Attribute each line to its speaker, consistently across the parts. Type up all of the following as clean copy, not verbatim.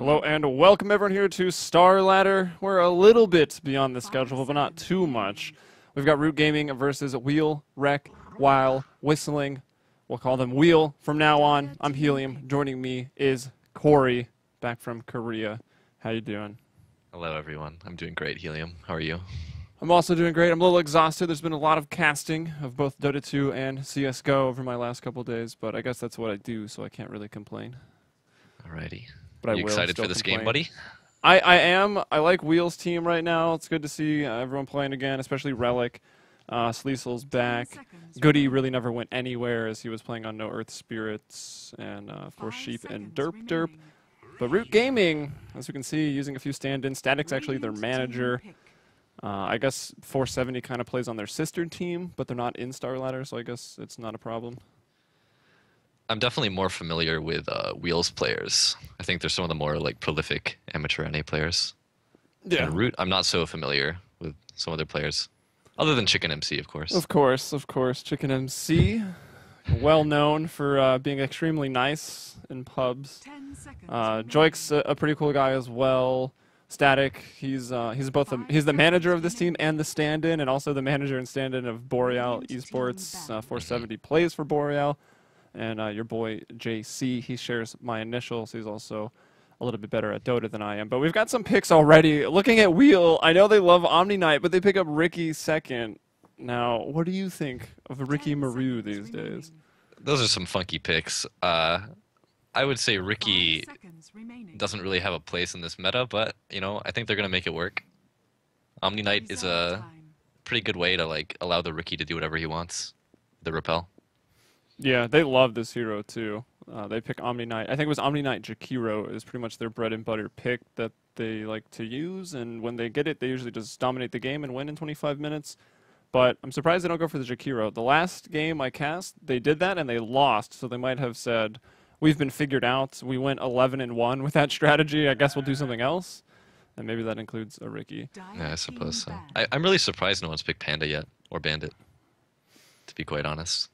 Speaker 1: Hello and welcome everyone here to Starladder. We're a little bit beyond the schedule, but not too much. We've got Root Gaming versus Wheel, Wreck, While, Whistling. We'll call them Wheel from now on. I'm Helium. Joining me is Corey, back from Korea. How you doing?
Speaker 2: Hello everyone. I'm doing great, Helium. How are you?
Speaker 1: I'm also doing great. I'm a little exhausted. There's been a lot of casting of both Dota 2 and CSGO over my last couple days, but I guess that's what I do, so I can't really complain.
Speaker 2: Alrighty.
Speaker 1: But
Speaker 2: Are
Speaker 1: I
Speaker 2: you
Speaker 1: will
Speaker 2: excited
Speaker 1: still
Speaker 2: for this
Speaker 1: complain.
Speaker 2: game, buddy?
Speaker 1: I am. I like Wheel's team right now. It's good to see everyone playing again, especially Relic. Sleesel's back. Goody really never went anywhere as he was playing on No Earth Spirits and for Sheep and Derp Derp. But Root Gaming, as we can see, using a few stand-ins. Static's actually their manager. I guess 470 kind of plays on their sister team, but they're not in Starladder, so I guess it's not a problem.
Speaker 2: I'm definitely more familiar with Wheels players. I think they're some of the more like prolific amateur NA players.
Speaker 1: Yeah.
Speaker 2: And Root, I'm not so familiar with some of their players. Other than Chicken MC, of course.
Speaker 1: Of course. Chicken MC, well known for being extremely nice in pubs. Joik's a pretty cool guy as well. Static, he's the manager of this team and the stand-in, and also the manager and stand-in of Boreal Esports. 470 plays for Boreal, and your boy JC, he shares my initials. He's also a little bit better at Dota than I am. But we've got some picks already. Looking at Wheel, I know they love Omni Knight, but they pick up Ricky second. Now, what do you think of Ricky Maru these days?
Speaker 2: Those are some funky picks. I would say Ricky doesn't really have a place in this meta, but you know, I think they're gonna make it work. Omni Knight is a pretty good way to like allow the Ricky to do whatever he wants. The repel.
Speaker 1: Yeah, they love this hero too. They pick Omni Knight. I think it was Omni Knight Jakiro is pretty much their bread and butter pick that they like to use, and when they get it, they usually just dominate the game and win in 25 minutes. But I'm surprised they don't go for the Jakiro. The last game I cast, they did that and they lost, so they might have said, we've been figured out. We went 11-1 with that strategy. I guess we'll do something else. And maybe that includes a Ricky.
Speaker 2: Yeah, I suppose so. I'm really surprised no one's picked Panda yet, or Bandit, to be quite honest.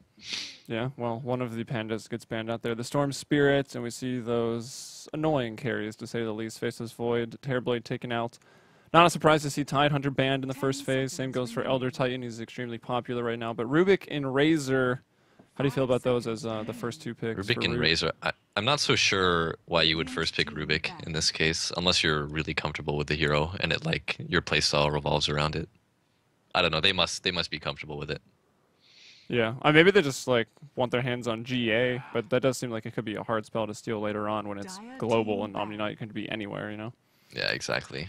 Speaker 1: Yeah, well, one of the pandas gets banned out there. The Storm Spirit, and we see those annoying carries, to say the least. Faceless Void, Terrorblade taken out. Not a surprise to see Tidehunter banned in the first phase. Same goes for Elder Titan. He's extremely popular right now. But Rubik and Razor, how do you feel about those as the first two picks?
Speaker 2: Rubik and Razor. I'm not so sure why you would first pick Rubik in this case, unless you're really comfortable with the hero and it like your playstyle revolves around it. I don't know. They must be comfortable with it.
Speaker 1: Yeah, maybe they just like want their hands on GA, but that does seem like it could be a hard spell to steal later on when it's global and Omni Knight can be anywhere, you know?
Speaker 2: Yeah, exactly.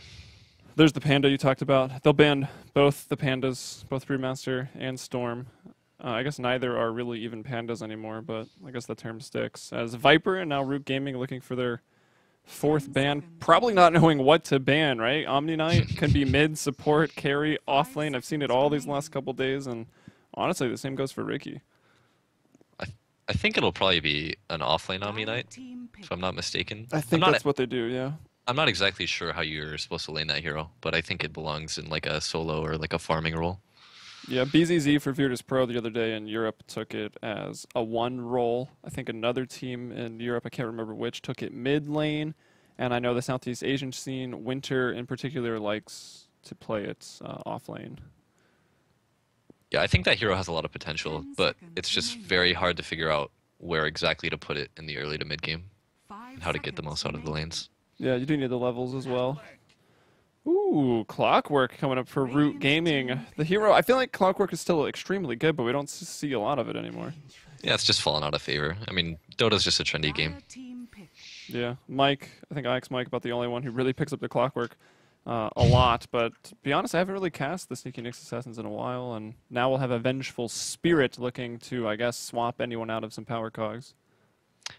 Speaker 1: There's the Panda you talked about. They'll ban both the Pandas, both Brewmaster and Storm. I guess neither are really even Pandas anymore, but I guess the term sticks. As Viper and now Root Gaming looking for their fourth ban, probably not knowing what to ban, right? Omni Knight can be mid, support, carry, offlane. I've seen it all these last couple days, and honestly, the same goes for Ricky.
Speaker 2: I think it'll probably be an offlane Omni Knight, if I'm not mistaken.
Speaker 1: I think that's what they do, yeah.
Speaker 2: I'm not exactly sure how you're supposed to lane that hero, but I think it belongs in like a solo or like a farming role.
Speaker 1: Yeah, BZZ for Virtus Pro the other day in Europe took it as a one role. I think another team in Europe, I can't remember which, took it mid lane. And I know the Southeast Asian scene, Winter in particular, likes to play it off lane.
Speaker 2: Yeah, I think that hero has a lot of potential, but it's just very hard to figure out where exactly to put it in the early to mid game and how to get the most out of the lanes.
Speaker 1: Yeah, you do need the levels as well. Ooh, Clockwork coming up for Root Gaming. The hero, I feel like Clockwork is still extremely good, but we don't see a lot of it anymore.
Speaker 2: Yeah, it's just fallen out of favor. I mean, Dota's just a trendy game.
Speaker 1: Yeah, Mike, I think I asked Mike about the only one who really picks up the Clockwork a lot, but to be honest, I haven't really cast the Sneaky Nyx Assassins in a while, and now we'll have a Vengeful Spirit looking to, I guess, swap anyone out of some power cogs.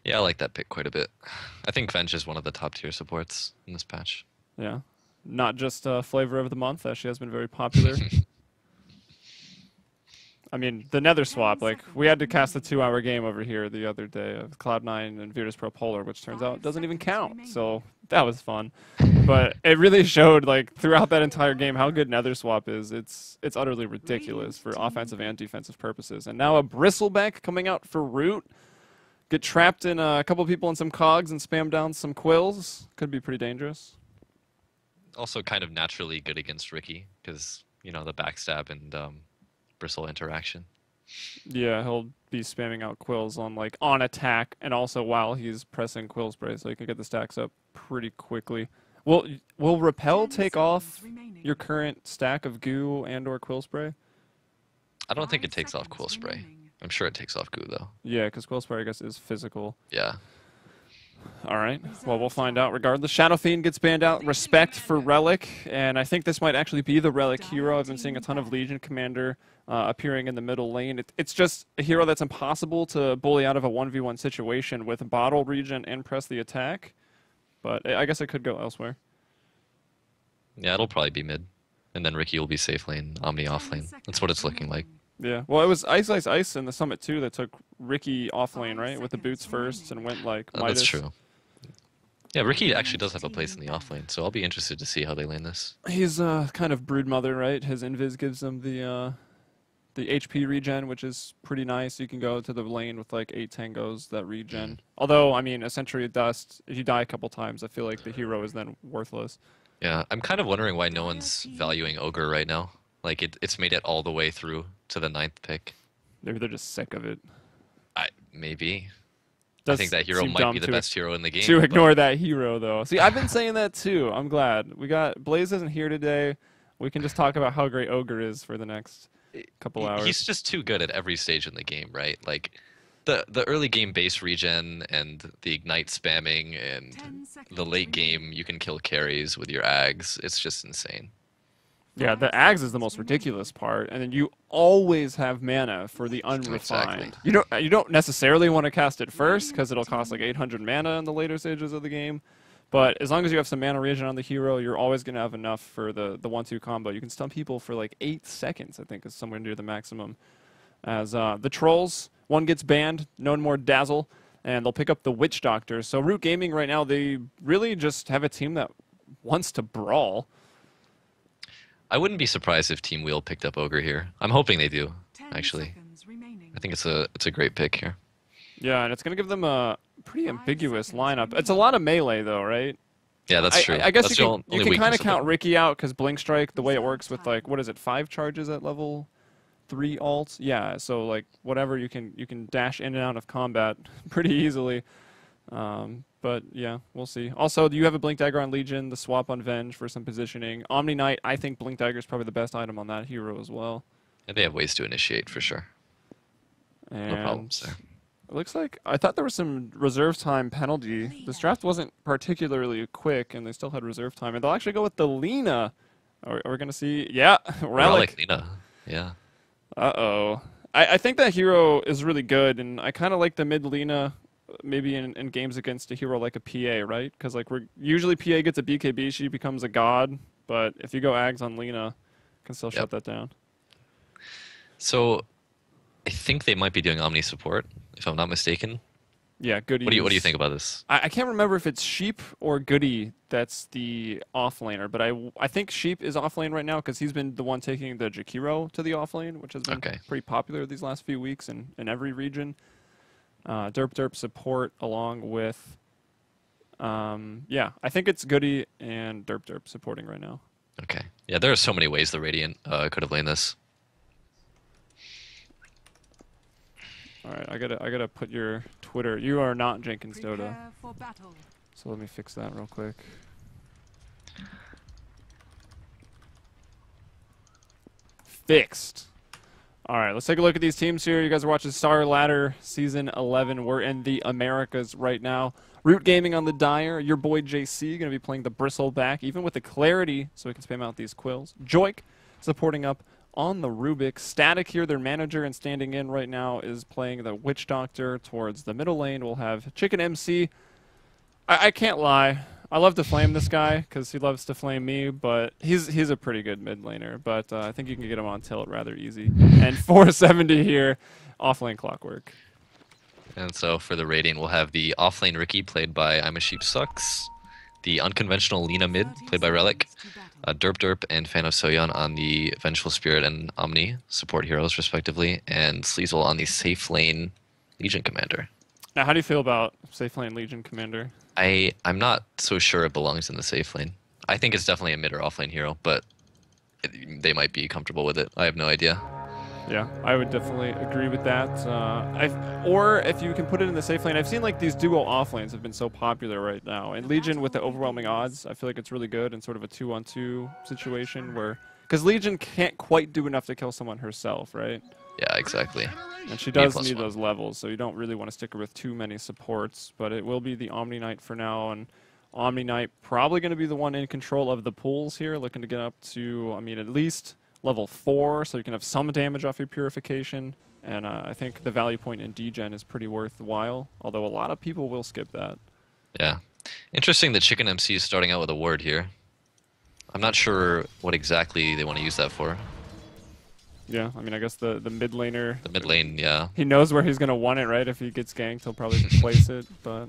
Speaker 2: Yeah, I like that pick quite a bit. I think Venge is one of the top tier supports in this patch.
Speaker 1: Yeah. Not just flavor of the month, as she has been very popular. I mean, the Nether swap, like, we had to cast a 2-hour game over here the other day of Cloud9 and Virtus Pro Polar, which turns out doesn't even count, so that was fun. But it really showed, like, throughout that entire game how good Nether swap is. It's utterly ridiculous for offensive and defensive purposes. And now a Bristleback coming out for Root. get trapped in a couple people in some cogs and spam down some quills. Could be pretty dangerous.
Speaker 2: Also kind of naturally good against Ricky, because, you know, the backstab and bristle interaction.
Speaker 1: Yeah, he'll be spamming out quills on attack, and also while he's pressing quill spray, so he can get the stacks up pretty quickly. Will repel take off your current stack of goo and/or quill spray?
Speaker 2: I don't think it takes off quill spray. I'm sure it takes off goo though.
Speaker 1: Yeah, because quill spray I guess is physical.
Speaker 2: Yeah.
Speaker 1: All right. Well, we'll find out regardless. Shadow Fiend gets banned out. Respect for Relic, and I think this might actually be the Relic hero. I've been seeing a ton of Legion Commander appearing in the middle lane. It's just a hero that's impossible to bully out of a 1v1 situation with Bottle Regent and press the attack, but I guess it could go elsewhere.
Speaker 2: Yeah, it'll probably be mid, and then Ricky will be safe lane, Omni off lane. That's what it's looking like.
Speaker 1: Yeah, well, it was Ice Ice Ice in the Summit too that took Ricky off lane, right, with the boots first and went like Midas.
Speaker 2: That's true. Yeah, Ricky actually does have a place in the off lane, so I'll be interested to see how they lane this.
Speaker 1: He's kind of Broodmother, right? His Invis gives him the HP regen, which is pretty nice. You can go to the lane with like 8 tangos that regen. Although, I mean, a Century of Dust, if you die a couple times, I feel like the hero is then worthless.
Speaker 2: Yeah, I'm kind of wondering why no one's valuing Ogre right now. Like, it's made it all the way through to the 9th pick.
Speaker 1: Maybe they're just sick of it.
Speaker 2: Maybe.
Speaker 1: Does
Speaker 2: I think that hero might be the best hero in the game.
Speaker 1: To ignore that hero, though. See, I've been saying that too. I'm glad. Blaze isn't here today. We can just talk about how great Ogre is for the next couple hours.
Speaker 2: He's just too good at every stage in the game, right? Like, the early game base regen and the ignite spamming and the late game you can kill carries with your ags. It's just insane.
Speaker 1: Yeah, the ags is the most ridiculous part, and then you always have mana for the unrefined.
Speaker 2: Exactly.
Speaker 1: You don't necessarily want to cast it first because it'll cost like 800 mana in the later stages of the game, but as long as you have some mana regen on the hero, you're always going to have enough for the 1-2 combo. You can stun people for like 8 seconds, I think, is somewhere near the maximum. As the trolls, one gets banned, no more dazzle, and they'll pick up the Witch Doctor. So Root Gaming right now, they really just have a team that wants to brawl.
Speaker 2: I wouldn't be surprised if Team Wheel picked up Ogre here. I'm hoping they do, actually. I think it's a great pick here.
Speaker 1: Yeah, and it's going to give them a pretty ambiguous lineup. It's a lot of melee, though, right?
Speaker 2: Yeah, that's true.
Speaker 1: I guess
Speaker 2: that's
Speaker 1: you can kind of count Ricky out because Blink Strike, the way it works with, like, what is it, 5 charges at level 3 alts? Yeah, so, like, whatever, you can dash in and out of combat pretty easily. But yeah, we'll see. Also, you have a Blink Dagger on Legion, the swap on Venge for some positioning. Omni Knight, I think Blink Dagger is probably the best item on that hero as well.
Speaker 2: And they have ways to initiate for sure.
Speaker 1: And
Speaker 2: no problems there.
Speaker 1: It looks like I thought there was some reserve time penalty. This draft wasn't particularly quick, and they still had reserve time. And they'll actually go with the Lina. Are we gonna see? Yeah, Relic.
Speaker 2: Lina. Yeah.
Speaker 1: Uh-oh. I think that hero is really good, and I kind of like the mid Lina. Maybe in games against a hero like a PA, right? Because like usually PA gets a BKB, she becomes a god. But if you go Ags on Lina, can still shut that down.
Speaker 2: So, I think they might be doing Omni support, if I'm not mistaken.
Speaker 1: Yeah, Goody.
Speaker 2: What do you think about this?
Speaker 1: I can't remember if it's Sheep or Goody that's the offlaner, but I think Sheep is offlane right now because he's been the one taking the Jakiro to the offlane, which has been pretty popular these last few weeks in every region. Derp support along with yeah, I think it's Goody and Derp supporting right now.
Speaker 2: Okay. Yeah, there are so many ways the Radiant could have laned this.
Speaker 1: All right, I gotta put your Twitter. You are not Jenkins Dota. So let me fix that real quick. Fixed. All right, let's take a look at these teams here. You guys are watching Starladder Season 11. We're in the Americas right now. Root Gaming on the Dire. Your boy JC going to be playing the Bristleback, even with the Clarity, so we can spam out these quills. Joik supporting up on the Rubik. Static here, their manager and standing in right now, is playing the Witch Doctor towards the middle lane. We'll have Chicken MC. I can't lie. I love to flame this guy because he loves to flame me, but he's a pretty good mid laner. But I think you can get him on tilt rather easy. And 470 here, offlane Clockwork.
Speaker 2: And so for the Radiant, we'll have the offlane Ricky, played by I'm a Sheep Sucks. The unconventional Lina mid, played by Relic. Derp and Fan of Soyeon on the Vengeful Spirit and Omni support heroes, respectively. And Sleazel on the safe lane Legion Commander.
Speaker 1: Now, how do you feel about safe lane Legion Commander?
Speaker 2: I'm not so sure it belongs in the safe lane. I think it's definitely a mid or off lane hero, but they might be comfortable with it. I have no idea.
Speaker 1: Yeah, I would definitely agree with that. Or if you can put it in the safe lane, I've seen like these duo off lanes have been so popular right now. And Legion with the overwhelming odds, I feel like it's really good in sort of a 2-on-2 situation where, because Legion can't quite do enough to kill someone herself, right?
Speaker 2: Yeah, exactly.
Speaker 1: And she does
Speaker 2: +1.
Speaker 1: need those levels, so you don't really want to stick her with too many supports. But it will be the Omni Knight for now, and Omni Knight probably going to be the one in control of the pools here, looking to get up to, I mean, at least level 4, so you can have some damage off your purification. And I think the value point in degen is pretty worthwhile, although a lot of people will skip that.
Speaker 2: Yeah. Interesting that Chicken MC is starting out with a ward here. I'm not sure what exactly they want to use that for.
Speaker 1: Yeah, I mean, I guess the mid laner...
Speaker 2: The mid lane, yeah.
Speaker 1: He knows where he's going to want it, right? If he gets ganked, he'll probably place it, but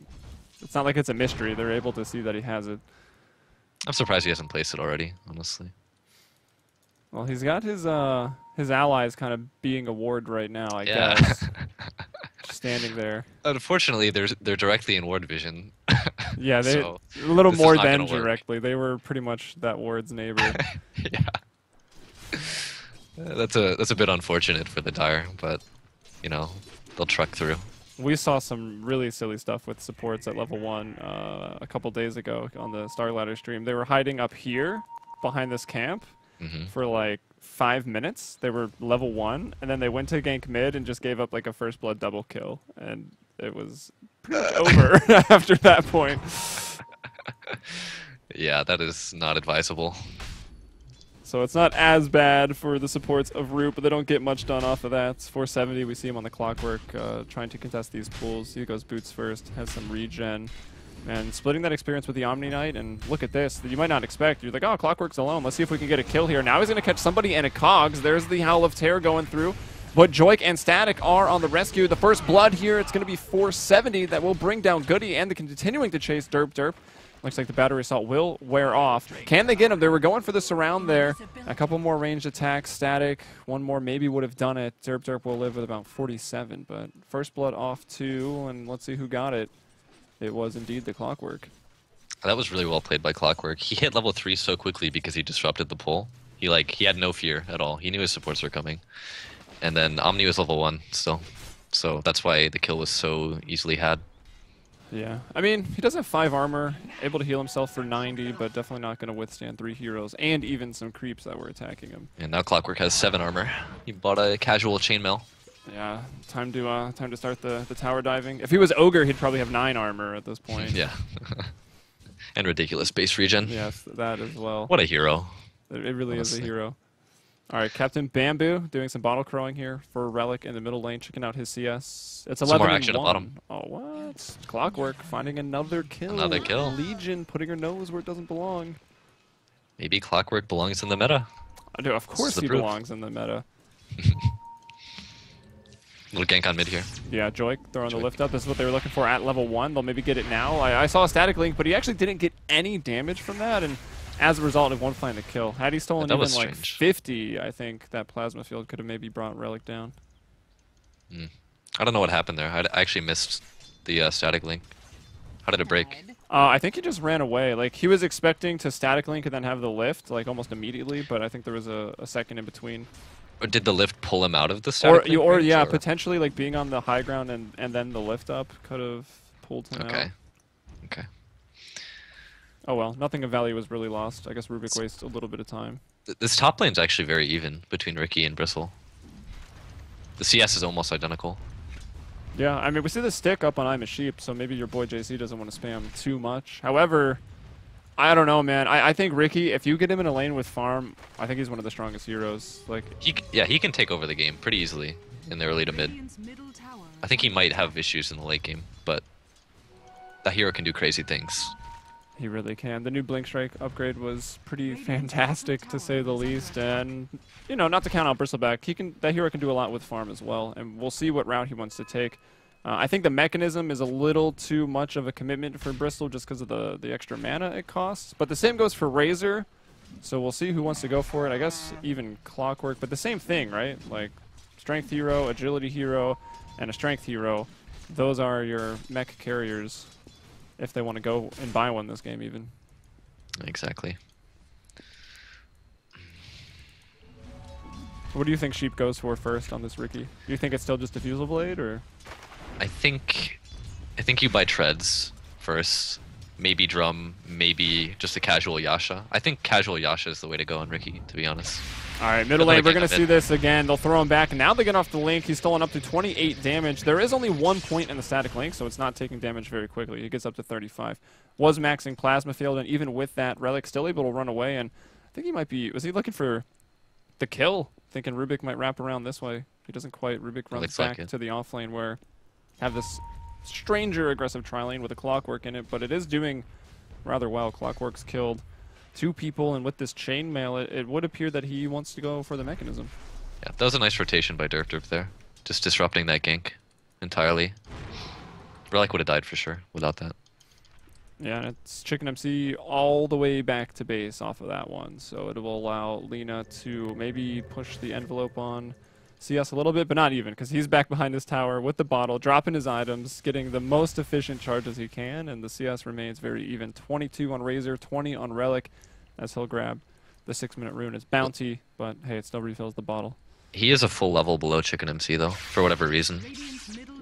Speaker 1: it's not like it's a mystery. They're able to see that he has it.
Speaker 2: I'm surprised he hasn't placed it already, honestly.
Speaker 1: Well, he's got his allies kind of being a ward right now, I guess. Just standing there.
Speaker 2: Unfortunately, they're directly in ward vision.
Speaker 1: Yeah, they
Speaker 2: So,
Speaker 1: a little more
Speaker 2: not
Speaker 1: than
Speaker 2: gonna work.
Speaker 1: directly. They were pretty much that ward's neighbor.
Speaker 2: Yeah. That's a bit unfortunate for the Dire, but you know, they'll truck through.
Speaker 1: We saw some really silly stuff with supports at level 1 a couple days ago on the Starladder stream. They were hiding up here behind this camp for like 5 minutes. They were level 1, and then they went to gank mid and just gave up like a first blood double kill, and it was pretty much over after that point.
Speaker 2: Yeah, that is not advisable.
Speaker 1: So it's not as bad for the supports of Root, but they don't get much done off of that. It's 470, we see him on the clockwork trying to contest these pools. He goes boots first, has some regen, and splitting that experience with the Omni Knight. And look at this, that you might not expect. You're like, oh, clockwork's alone. Let's see if we can get a kill here. Now he's going to catch somebody in a cogs. There's the Howl of Terror going through. But Joik and Static are on the rescue. The first blood here, it's going to be 470. That will bring down Goody, and continuing to chase Derp. Looks like the battery assault will wear off. Can they get him? They were going for the surround there. A couple more ranged attacks. Static, one more maybe would have done it. Derp will live with about 47. But first blood off too, and let's see who got it. It was indeed the Clockwork.
Speaker 2: That was really well played by Clockwork. He hit level 3 so quickly because he disrupted the pull. He had no fear at all. He knew his supports were coming. And then Omni was level 1 still. So that's why the kill was so easily had.
Speaker 1: Yeah, I mean, he does have 5 armor, able to heal himself for 90, but definitely not going to withstand 3 heroes, and even some creeps that were attacking him.
Speaker 2: And now Clockwork has 7 armor. He bought a casual chainmail.
Speaker 1: Yeah, time to start the tower diving. If he was Ogre, he'd probably have 9 armor at this point.
Speaker 2: Yeah. And ridiculous base regen.
Speaker 1: Yes, that as well.
Speaker 2: What a hero.
Speaker 1: It really
Speaker 2: Honestly.
Speaker 1: is a hero. All right, Captain Bamboo doing some bottle crowing here for Relic in the middle lane, checking out his CS. It's 11
Speaker 2: more action at bottom.
Speaker 1: Oh, what? Clockwork finding another kill.
Speaker 2: Another kill.
Speaker 1: Legion putting her nose where it doesn't belong.
Speaker 2: Maybe Clockwork belongs in the meta.
Speaker 1: I do. Of course he belongs in the meta.
Speaker 2: Little gank on mid here.
Speaker 1: Yeah, Joik throwing the lift up. This is what they were looking for at level 1. They'll maybe get it now. I saw a static link, but he actually didn't get any damage from that, and as a result of one playing the kill. Had he stolen
Speaker 2: That
Speaker 1: even
Speaker 2: was
Speaker 1: like
Speaker 2: strange.
Speaker 1: 50, I think that plasma field could have maybe brought Relic down.
Speaker 2: I don't know what happened there. I actually missed the static link. How did it break?
Speaker 1: I think he just ran away. Like, he was expecting to static link and then have the lift, like, almost immediately, but I think there was a second in between.
Speaker 2: Or did the lift pull him out of the static link range,
Speaker 1: Yeah, potentially, like, being on the high ground and then the lift up could have pulled him out.
Speaker 2: Okay.
Speaker 1: Oh, well, nothing of value was really lost. I guess Rubik wasted a little bit of time.
Speaker 2: This top lane's actually very even between Ricky and Bristle. The CS is almost identical.
Speaker 1: Yeah, I mean, we see the stick up on I'm a Sheep, so maybe your boy JC doesn't want to spam too much. However, I don't know, man. I think Ricky, if you get him in a lane with farm, I think he's one of the strongest heroes. Like,
Speaker 2: He can take over the game pretty easily in the early to mid. I think he might have issues in the late game, but that hero can do crazy things.
Speaker 1: he really can. The new Blink Strike upgrade was pretty fantastic, to say the least. And, you know, not to count out Bristleback, that hero can do a lot with farm as well. And we'll see what route he wants to take. I think the mechanism is a little too much of a commitment for Bristol just because of the extra mana it costs. But the same goes for Razor. So we'll see who wants to go for it. I guess even Clockwork, but the same thing, right? Like, strength hero, agility hero, and a strength hero. those are your mech carriers if they want to go and buy one this game even.
Speaker 2: Exactly.
Speaker 1: What do you think Sheep goes for first on this Ricky? Do you think it's still just Diffusal Blade, or?
Speaker 2: I think you buy treads first. Maybe drum, maybe just a casual Yasha. I think casual Yasha is the way to go on Ricky, to be honest.
Speaker 1: All right, middle lane, we're going to see this again. They'll throw him back, and now they get off the link. He's stolen up to 28 damage. There is only 1 point in the static link, so it's not taking damage very quickly. He gets up to 35. Was maxing Plasma Field, and even with that, Relic still able to run away, and I think he might be... Was he looking for the kill? Thinking Rubik might wrap around this way. He doesn't quite. Rubik runs back to the off lane where have this stranger aggressive tri-lane with a Clockwork in it, but it is doing rather well. Clockwork's killed 2 people, and with this chainmail, it would appear that he wants to go for the mechanism.
Speaker 2: Yeah, that was a nice rotation by Derp there. Just disrupting that gank entirely. Relic would have died for sure without that.
Speaker 1: Yeah, and it's Chicken MC all the way back to base off of that one, so it will allow Lina to maybe push the envelope on CS a little bit, but not even, because he's back behind this tower with the bottle, dropping his items, getting the most efficient charges he can, and the CS remains very even. 22 on Razor, 20 on Relic, as he'll grab the 6-minute rune as bounty, but hey, it still refills the bottle.
Speaker 2: He is a full level below Chicken MC, though, for whatever reason.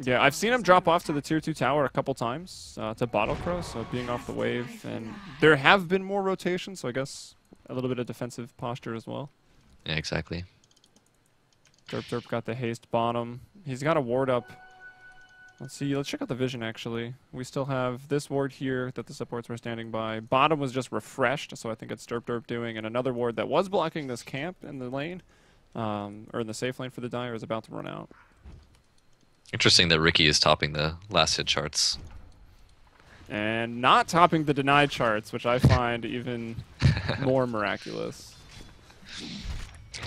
Speaker 1: Yeah, I've seen him drop off to the tier 2 tower a couple times to Bottle Crow, so being off the wave, and there have been more rotations, so I guess a little bit of defensive posture as well.
Speaker 2: Yeah, exactly.
Speaker 1: Derp got the haste bottom. He's got a ward up. Let's see. Let's check out the vision, actually. We still have this ward here that the supports were standing by. Bottom was just refreshed, so I think it's Derp doing. And another ward that was blocking this camp in the lane, or in the safe lane for the Dire, is about to run out.
Speaker 2: Interesting that Ricky is topping the last hit charts.
Speaker 1: And not topping the denied charts, which I find even more miraculous.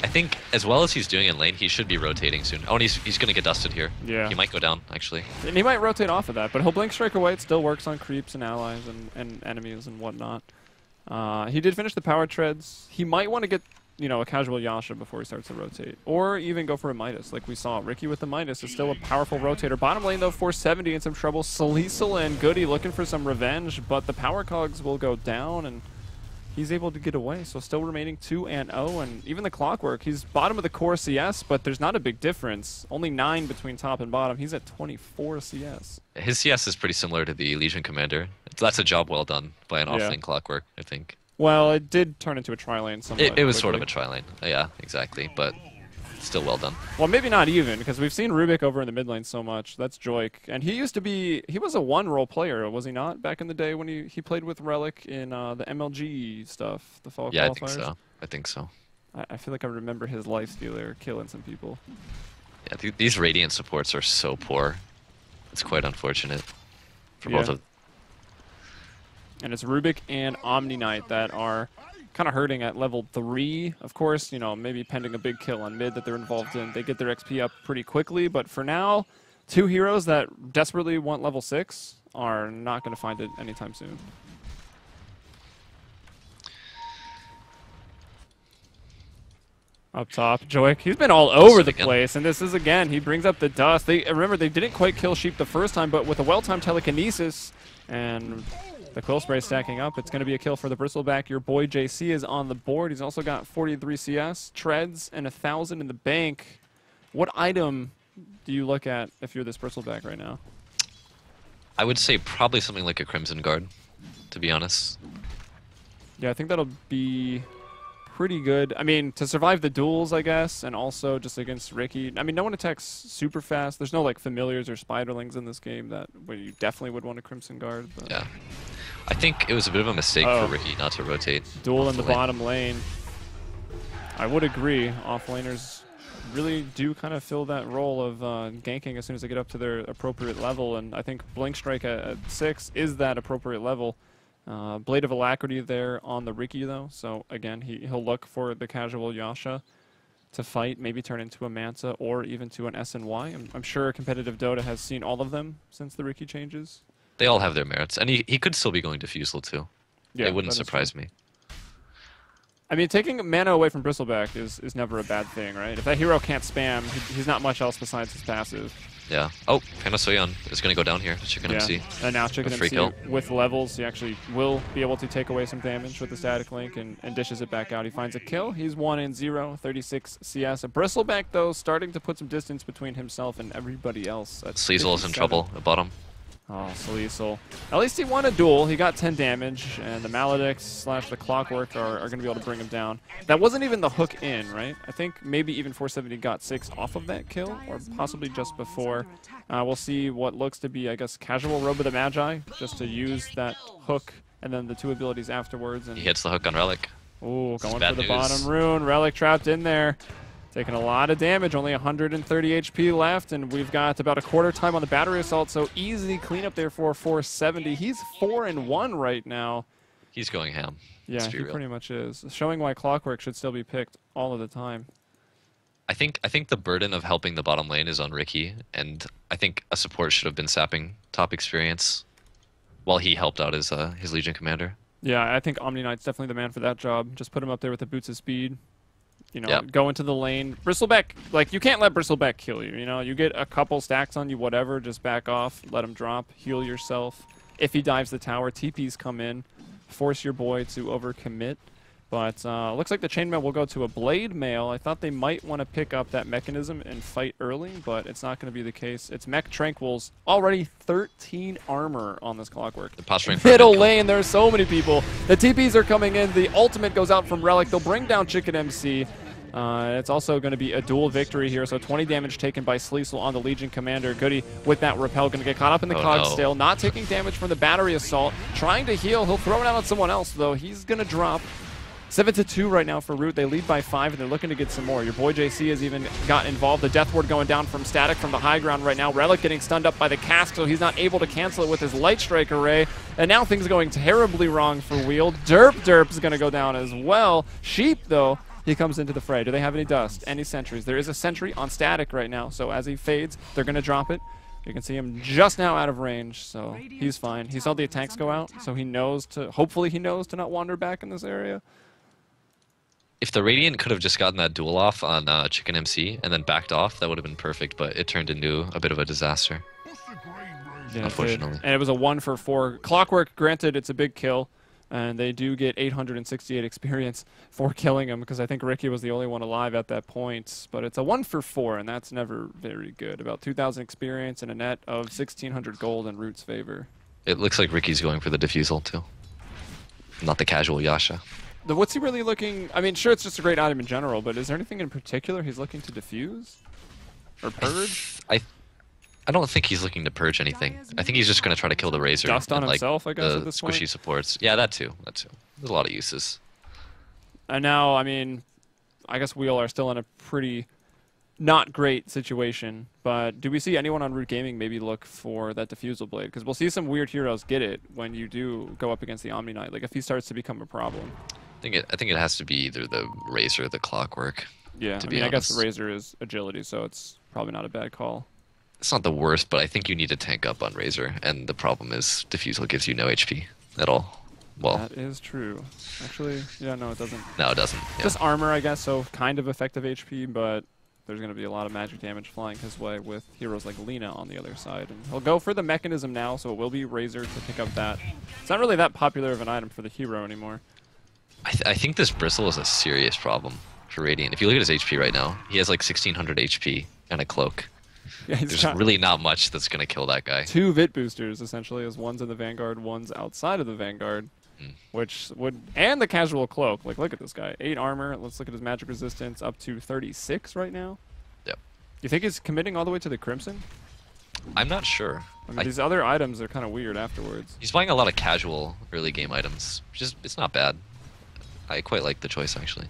Speaker 2: I think, as well as he's doing in lane, he should be rotating soon. Oh, and he's going to get dusted here.
Speaker 1: Yeah.
Speaker 2: He might go down, actually.
Speaker 1: And he might rotate off of that, but he'll Blink Strike away. It still works on creeps and allies and enemies and whatnot. He did finish the power treads. He might want to get, you know, a casual Yasha before he starts to rotate. Or even go for a Midas, like we saw. Ricky with the Midas is still a powerful rotator. Bottom lane, though, 470 in some trouble. Salisal and Goody looking for some revenge, but the power cogs will go down, and he's able to get away, so still remaining 2-0, and even the Clockwork, he's bottom of the core CS, but there's not a big difference. Only 9 between top and bottom. He's at 24 CS.
Speaker 2: His CS is pretty similar to the Legion Commander. That's a job well done by an off-lane Clockwork, I think.
Speaker 1: Well, it did turn into a tri-lane somewhat.
Speaker 2: It was sort of a tri-lane. Yeah, exactly, but still well done.
Speaker 1: Well, maybe not even, because we've seen Rubik over in the mid lane so much. That's Joik. And he used to be, he was a one-role player, was he not, back in the day when he played with Relic in the MLG stuff, the fall qualifiers?
Speaker 2: Yeah, I think so.
Speaker 1: I feel like I remember his lifestealer killing some people.
Speaker 2: Yeah, these Radiant supports are so poor. It's quite unfortunate for both of them.
Speaker 1: And it's Rubik and Omni Knight that are kind of hurting at level 3. Of course, you know, maybe pending a big kill on mid that they're involved in. They get their XP up pretty quickly, but for now, 2 heroes that desperately want level 6 are not going to find it anytime soon. Up top, Joik, he's been all over the place, and this is, again, he brings up the dust. Remember, they didn't quite kill Sheep the first time, but with a well-timed telekinesis and the Quill Spray stacking up, it's going to be a kill for the Bristleback. Your boy JC is on the board. He's also got 43 CS, treads, and 1,000 in the bank. What item do you look at if you're this Bristleback right now?
Speaker 2: I would say probably something like a Crimson Guard, to be honest.
Speaker 1: Yeah, I think that'll be pretty good. I mean, to survive the duels, I guess, and also just against Ricky. I mean, no one attacks super fast. There's no, like, familiars or spiderlings in this game where you definitely would want a Crimson Guard. But
Speaker 2: yeah. I think it was a bit of a mistake for Ricky not to rotate.
Speaker 1: Duel in the bottom lane. I would agree. Offlaners really do kind of fill that role of ganking as soon as they get up to their appropriate level, and I think Blink Strike at 6 is that appropriate level. Blade of Alacrity there on the Ricky, though, so again, he'll look for the casual Yasha to fight, maybe turn into a Manta or even to an SNY. I'm sure competitive Dota has seen all of them since the Ricky changes.
Speaker 2: They all have their merits, and he could still be going Diffusal too.
Speaker 1: Yeah,
Speaker 2: it wouldn't surprise me.
Speaker 1: I mean, taking mana away from Bristleback is never a bad thing, right? If that hero can't spam, he's not much else besides his passive.
Speaker 2: Yeah. Oh, Panasoyan is going to go down here. Chicken MC.
Speaker 1: And now Chicken
Speaker 2: free
Speaker 1: MC
Speaker 2: kill.
Speaker 1: with levels, he actually will be able to take away some damage with the static link and dishes it back out. He finds a kill. He's 1-0, 36 CS. A Bristleback, though, starting to put some distance between himself and everybody else.
Speaker 2: Sleazel is in trouble at bottom.
Speaker 1: Oh, Sleazel. At least he won a duel. He got 10 damage, and the Maledicts / the Clockwork are going to be able to bring him down. That wasn't even the hook in, right? I think maybe even 470 got 6 off of that kill, or possibly just before. We'll see what looks to be, I guess, casual Robe of the Magi, just to use that hook and then the 2 abilities afterwards. And
Speaker 2: he hits the hook on Relic.
Speaker 1: Ooh, going for the bottom rune. Relic trapped in there. Taking a lot of damage, only 130 HP left, and we've got about a quarter time on the battery assault, so easy cleanup there for 470. He's 4-1 right now.
Speaker 2: He's going ham.
Speaker 1: Yeah, he pretty much is. Showing why Clockwork should still be picked all of the time.
Speaker 2: I think the burden of helping the bottom lane is on Ricky, and I think a support should have been sapping top experience while he helped out his Legion commander.
Speaker 1: Yeah, I think Omni Knight's definitely the man for that job. Just put him up there with the boots of speed. You know, go into the lane. Bristleback, like, you can't let Bristleback kill you, you know? You get a couple stacks on you, whatever, just back off, let him drop, heal yourself. If he dives the tower, TPs come in, force your boy to overcommit. But looks like the chainmail will go to a blade mail. I thought they might want to pick up that mechanism and fight early, but it's not going to be the case. It's Mech Tranquils, already 13 armor on this Clockwork.
Speaker 2: The posturing
Speaker 1: middle lane, there are so many people. The TPs are coming in. The ultimate goes out from Relic. They'll bring down Chicken MC. It's also going to be a dual victory here, so 20 damage taken by Sleazel on the Legion Commander. Goody with that repel, going to get caught up in the Cogstail, not taking damage from the battery assault, trying to heal. He'll throw it out on someone else, though. He's going to drop. 7-2 right now for Root. They lead by 5, and they're looking to get some more. Your boy JC has even got involved. The Death Ward going down from Static from the high ground right now. Relic getting stunned up by the cask, so he's not able to cancel it with his Light Strike Array. And now things are going terribly wrong for Wheel. Derp is going to go down as well. Sheep, though, he comes into the fray. Do they have any dust? Any sentries? There is a sentry on Static right now, so as he fades, they're going to drop it. You can see him just now out of range, so he's fine. He saw the attacks go out, so he knows to, hopefully he knows to not wander back in this area.
Speaker 2: If the Radiant could have just gotten that duel off on Chicken MC and then backed off, that would have been perfect, but it turned into a bit of a disaster.
Speaker 1: Yeah,
Speaker 2: unfortunately.
Speaker 1: And it was a 1-for-4. Clockwork, granted, it's a big kill, and they do get 868 experience for killing him, because I think Ricky was the only one alive at that point. But it's a 1-for-4, and that's never very good. About 2,000 experience and a net of 1,600 gold in Root's favor.
Speaker 2: It looks like Ricky's going for the diffusal, too. Not the casual Yasha.
Speaker 1: What's he really looking... I mean, sure, it's just a great item in general, but is there anything in particular he's looking to diffuse? Or purge?
Speaker 2: I don't think he's looking to purge anything. I think he's just going to try to kill the Razor.
Speaker 1: Dust on
Speaker 2: and,
Speaker 1: himself, I guess,
Speaker 2: the
Speaker 1: at this
Speaker 2: squishy
Speaker 1: point?
Speaker 2: supports. Yeah, that too. There's a lot of uses.
Speaker 1: And now, I mean, I guess Wheel are still in a pretty not great situation, but do we see anyone on Root Gaming maybe look for that Diffusal Blade? Because we'll see some weird heroes get it when you do go up against the Omni Knight, like if he starts to become a problem.
Speaker 2: I think it has to be either the Razor or the Clockwork.
Speaker 1: Yeah, I mean, I guess the Razor is agility, so it's probably not a bad call.
Speaker 2: It's not the worst, but I think you need to tank up on Razor, and the problem is Diffusal gives you no HP at all. Well,
Speaker 1: that is true. Actually, yeah, no, it doesn't.
Speaker 2: No, it doesn't. Yeah.
Speaker 1: Just armor, I guess, so kind of effective HP, but there's going to be a lot of magic damage flying his way with heroes like Lina on the other side. And he'll go for the mechanism now, so it will be Razor to pick up that. It's not really that popular of an item for the hero anymore.
Speaker 2: I think this Bristle is a serious problem for Radiant. If you look at his HP right now, he has like 1,600 HP and a cloak. Yeah, there's really not much that's going to kill that guy.
Speaker 1: 2 Vit boosters, essentially, as one's in the Vanguard, one's outside of the Vanguard. Which would... And the casual cloak. Like, look at this guy. 8 armor. Let's look at his magic resistance. Up to 36 right now.
Speaker 2: Yep.
Speaker 1: You think he's committing all the way to the Crimson?
Speaker 2: I'm not sure.
Speaker 1: I mean, these other items are kind of weird afterwards.
Speaker 2: He's buying a lot of casual early game items. It's not bad. I quite like the choice, actually.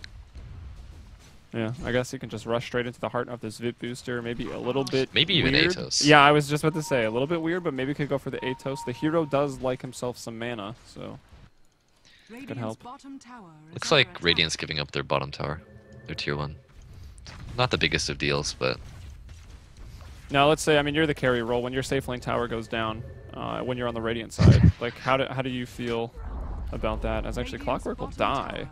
Speaker 1: Yeah, I guess he can just rush straight into the heart of this Vit booster. Maybe a little bit
Speaker 2: Maybe even
Speaker 1: weird.
Speaker 2: Atos.
Speaker 1: Yeah, I was just about to say, a little bit weird, but maybe could go for the Atos. The hero does like himself some mana, so could help.
Speaker 2: Looks like Radiant's giving up their bottom tower. Their tier 1. Not the biggest of deals, but...
Speaker 1: Now, let's say, I mean, you're the carry role. When your safe lane tower goes down, when you're on the Radiant side, like, how do you feel about that? As actually Clockwork will die.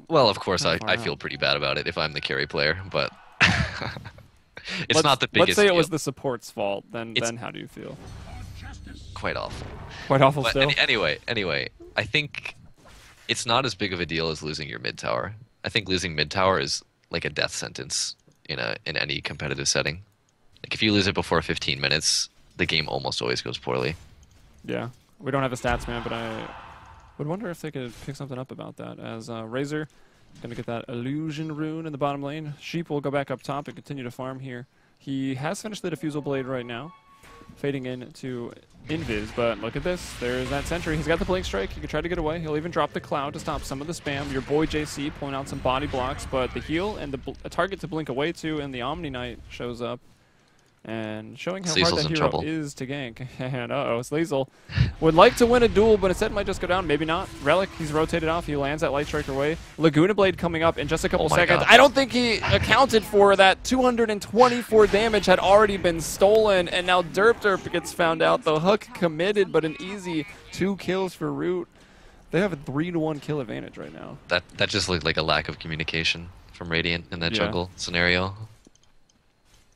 Speaker 2: Well, of course, I feel pretty bad about it if I'm the carry player, but It's not the biggest
Speaker 1: Let's say it
Speaker 2: deal.
Speaker 1: was the support's fault. Then how do you feel?
Speaker 2: Quite awful.
Speaker 1: Quite awful
Speaker 2: But
Speaker 1: still.
Speaker 2: anyway, I think it's not as big of a deal as losing your mid tower. I think losing mid tower is like a death sentence in any competitive setting. Like if you lose it before 15 minutes, the game almost always goes poorly.
Speaker 1: Yeah, we don't have a stats man, but I would wonder if they could pick something up about that. As Razor gonna get that illusion rune in the bottom lane. Sheep will go back up top and continue to farm here. He has finished the diffusal blade right now, fading into invis. But look at this. There's that sentry. He's got the blink strike. He can try to get away. He'll even drop the cloud to stop some of the spam. Your boy JC pulling out some body blocks, but the heal and a target to blink away to, and the Omni Knight shows up. And showing how hard
Speaker 2: Sleazel's
Speaker 1: that
Speaker 2: in
Speaker 1: hero
Speaker 2: trouble.
Speaker 1: is to gank. And Sleazel would like to win a duel, but instead might just go down. Maybe not. Relic, he's rotated off. He lands that Light Striker away. Laguna Blade coming up in just a couple seconds.
Speaker 2: God.
Speaker 1: I don't think he accounted for that 224 damage had already been stolen. And now Derp gets found out. The hook committed, but an easy 2 kills for Root. They have a 3-to-1 kill advantage right now.
Speaker 2: That just looked like a lack of communication from Radiant in that jungle scenario.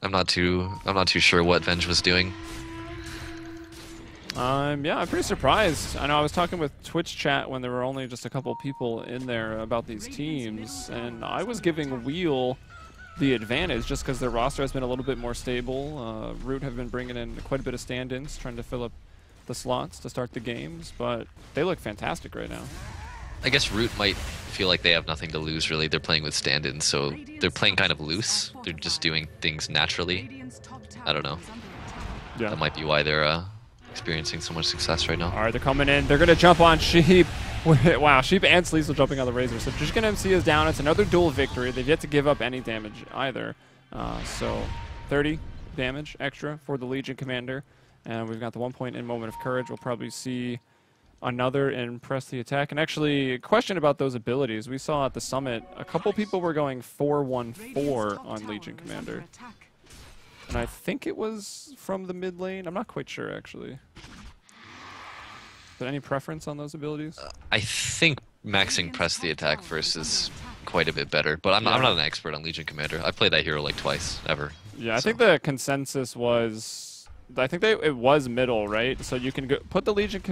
Speaker 2: I'm not too sure what Venge was doing.
Speaker 1: Yeah, I'm pretty surprised. I know I was talking with Twitch chat when there were only just a couple people in there about these teams, and I was giving Wheel the advantage just because their roster has been a little bit more stable. Root have been bringing in quite a bit of stand-ins, trying to fill up the slots to start the games, but they look fantastic right now.
Speaker 2: I guess Root might feel like they have nothing to lose, really. They're playing with stand-ins, so they're playing kind of loose. They're just doing things naturally. I don't know.
Speaker 1: Yeah.
Speaker 2: That might be why they're experiencing so much success right now.
Speaker 1: All right, they're coming in. They're going to jump on Sheep. Wow, Sheep and Sleazel jumping on the Razor. So Drishkin MC is down. It's another duel victory. They've yet to give up any damage either. So 30 damage extra for the Legion Commander. And we've got the 1 point in Moment of Courage. We'll probably see another in Press the Attack. And actually, a question about those abilities. We saw at the Summit, a couple people were going 4-1-4 on Legion Commander. And I think it was from the mid lane. I'm not quite sure, actually. But any preference on those abilities?
Speaker 2: I think maxing Press the Attack first is quite a bit better, but I'm not an expert on Legion Commander. I played that hero like twice, ever.
Speaker 1: Yeah, I think the consensus was, I think it was middle, right? So you can put the Legion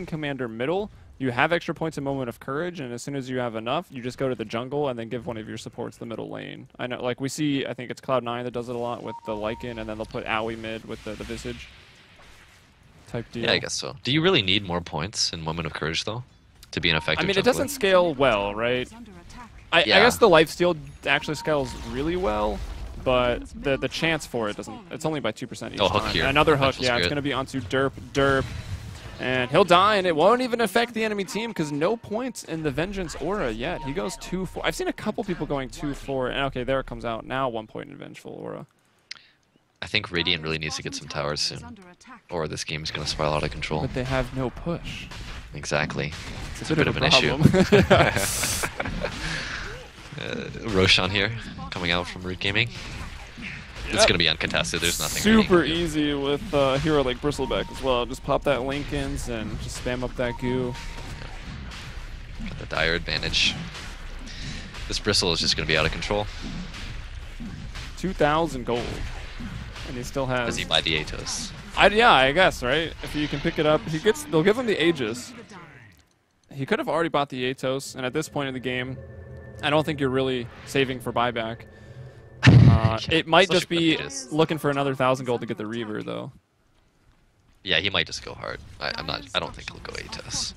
Speaker 1: Commander middle. You have extra points in Moment of Courage, and as soon as you have enough, you just go to the jungle and then give one of your supports the middle lane. I know, like we see, I think it's Cloud9 that does it a lot with the Lycan, and then they'll put Owie mid with the Visage type deal.
Speaker 2: Yeah, I guess so. Do you really need more points in Moment of Courage, though, to be an effective
Speaker 1: I mean, it
Speaker 2: jungler?
Speaker 1: doesn't scale well, right? I guess the lifesteal actually scales really well, but the chance for it doesn't. It's only by 2% each
Speaker 2: hook
Speaker 1: time.
Speaker 2: here.
Speaker 1: Another hook,
Speaker 2: Vengeance
Speaker 1: yeah,
Speaker 2: good.
Speaker 1: it's going to be onto Derp. And he'll die, and it won't even affect the enemy team because no points in the Vengeance aura yet. He goes 2-4. I've seen a couple people going 2-4, and okay, there it comes out. Now 1 point in Vengeful aura.
Speaker 2: I think Radiant really needs to get some towers soon, or this game is going to spiral out of control.
Speaker 1: But they have no push.
Speaker 2: Exactly.
Speaker 1: It's
Speaker 2: a bit of an issue. Roshan here, coming out from Root Gaming. It's going to be uncontested. There's nothing.
Speaker 1: Super easy with a hero like Bristleback as well. Just pop that Lincolns and just spam up that goo.
Speaker 2: Got the dire advantage. This Bristle is just going to be out of control.
Speaker 1: 2,000 gold. And he still has...
Speaker 2: Does he buy the Atos?
Speaker 1: Yeah, I guess, right? If you can pick it up, they'll give him the Aegis. He could have already bought the Atos, and at this point in the game, I don't think you're really saving for buyback. It might just be looking for another 1,000 gold to get the Reaver, though.
Speaker 2: Yeah, he might just go hard. I don't think he'll go Atos.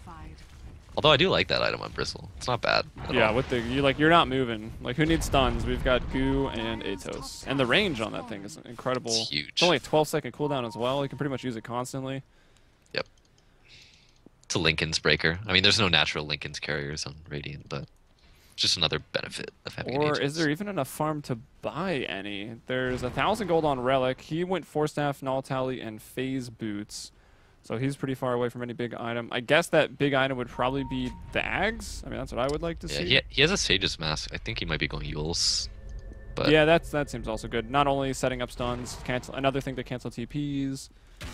Speaker 2: Although I do like that item on Bristle. It's not bad.
Speaker 1: Yeah, with you're not moving. Like, who needs stuns? We've got Goo and Atos, and the range on that thing is incredible.
Speaker 2: It's huge.
Speaker 1: It's only a 12-second cooldown as well. You can pretty much use it constantly.
Speaker 2: Yep. It's a Lincoln's breaker. I mean, there's no natural Lincoln's carriers on Radiant, but just another benefit of having an
Speaker 1: Or
Speaker 2: Aegis.
Speaker 1: is there even enough farm to buy any? There's 1,000 gold on Relic. He went Force Staff, Null Tally, and Phase Boots. So he's pretty far away from any big item. I guess that big item would probably be the Ags. I mean, that's what I would like to see.
Speaker 2: Yeah, he has a Sage's Mask. I think he might be going Yules. But
Speaker 1: yeah, that seems also good. Not only setting up stuns, another thing to cancel TPs.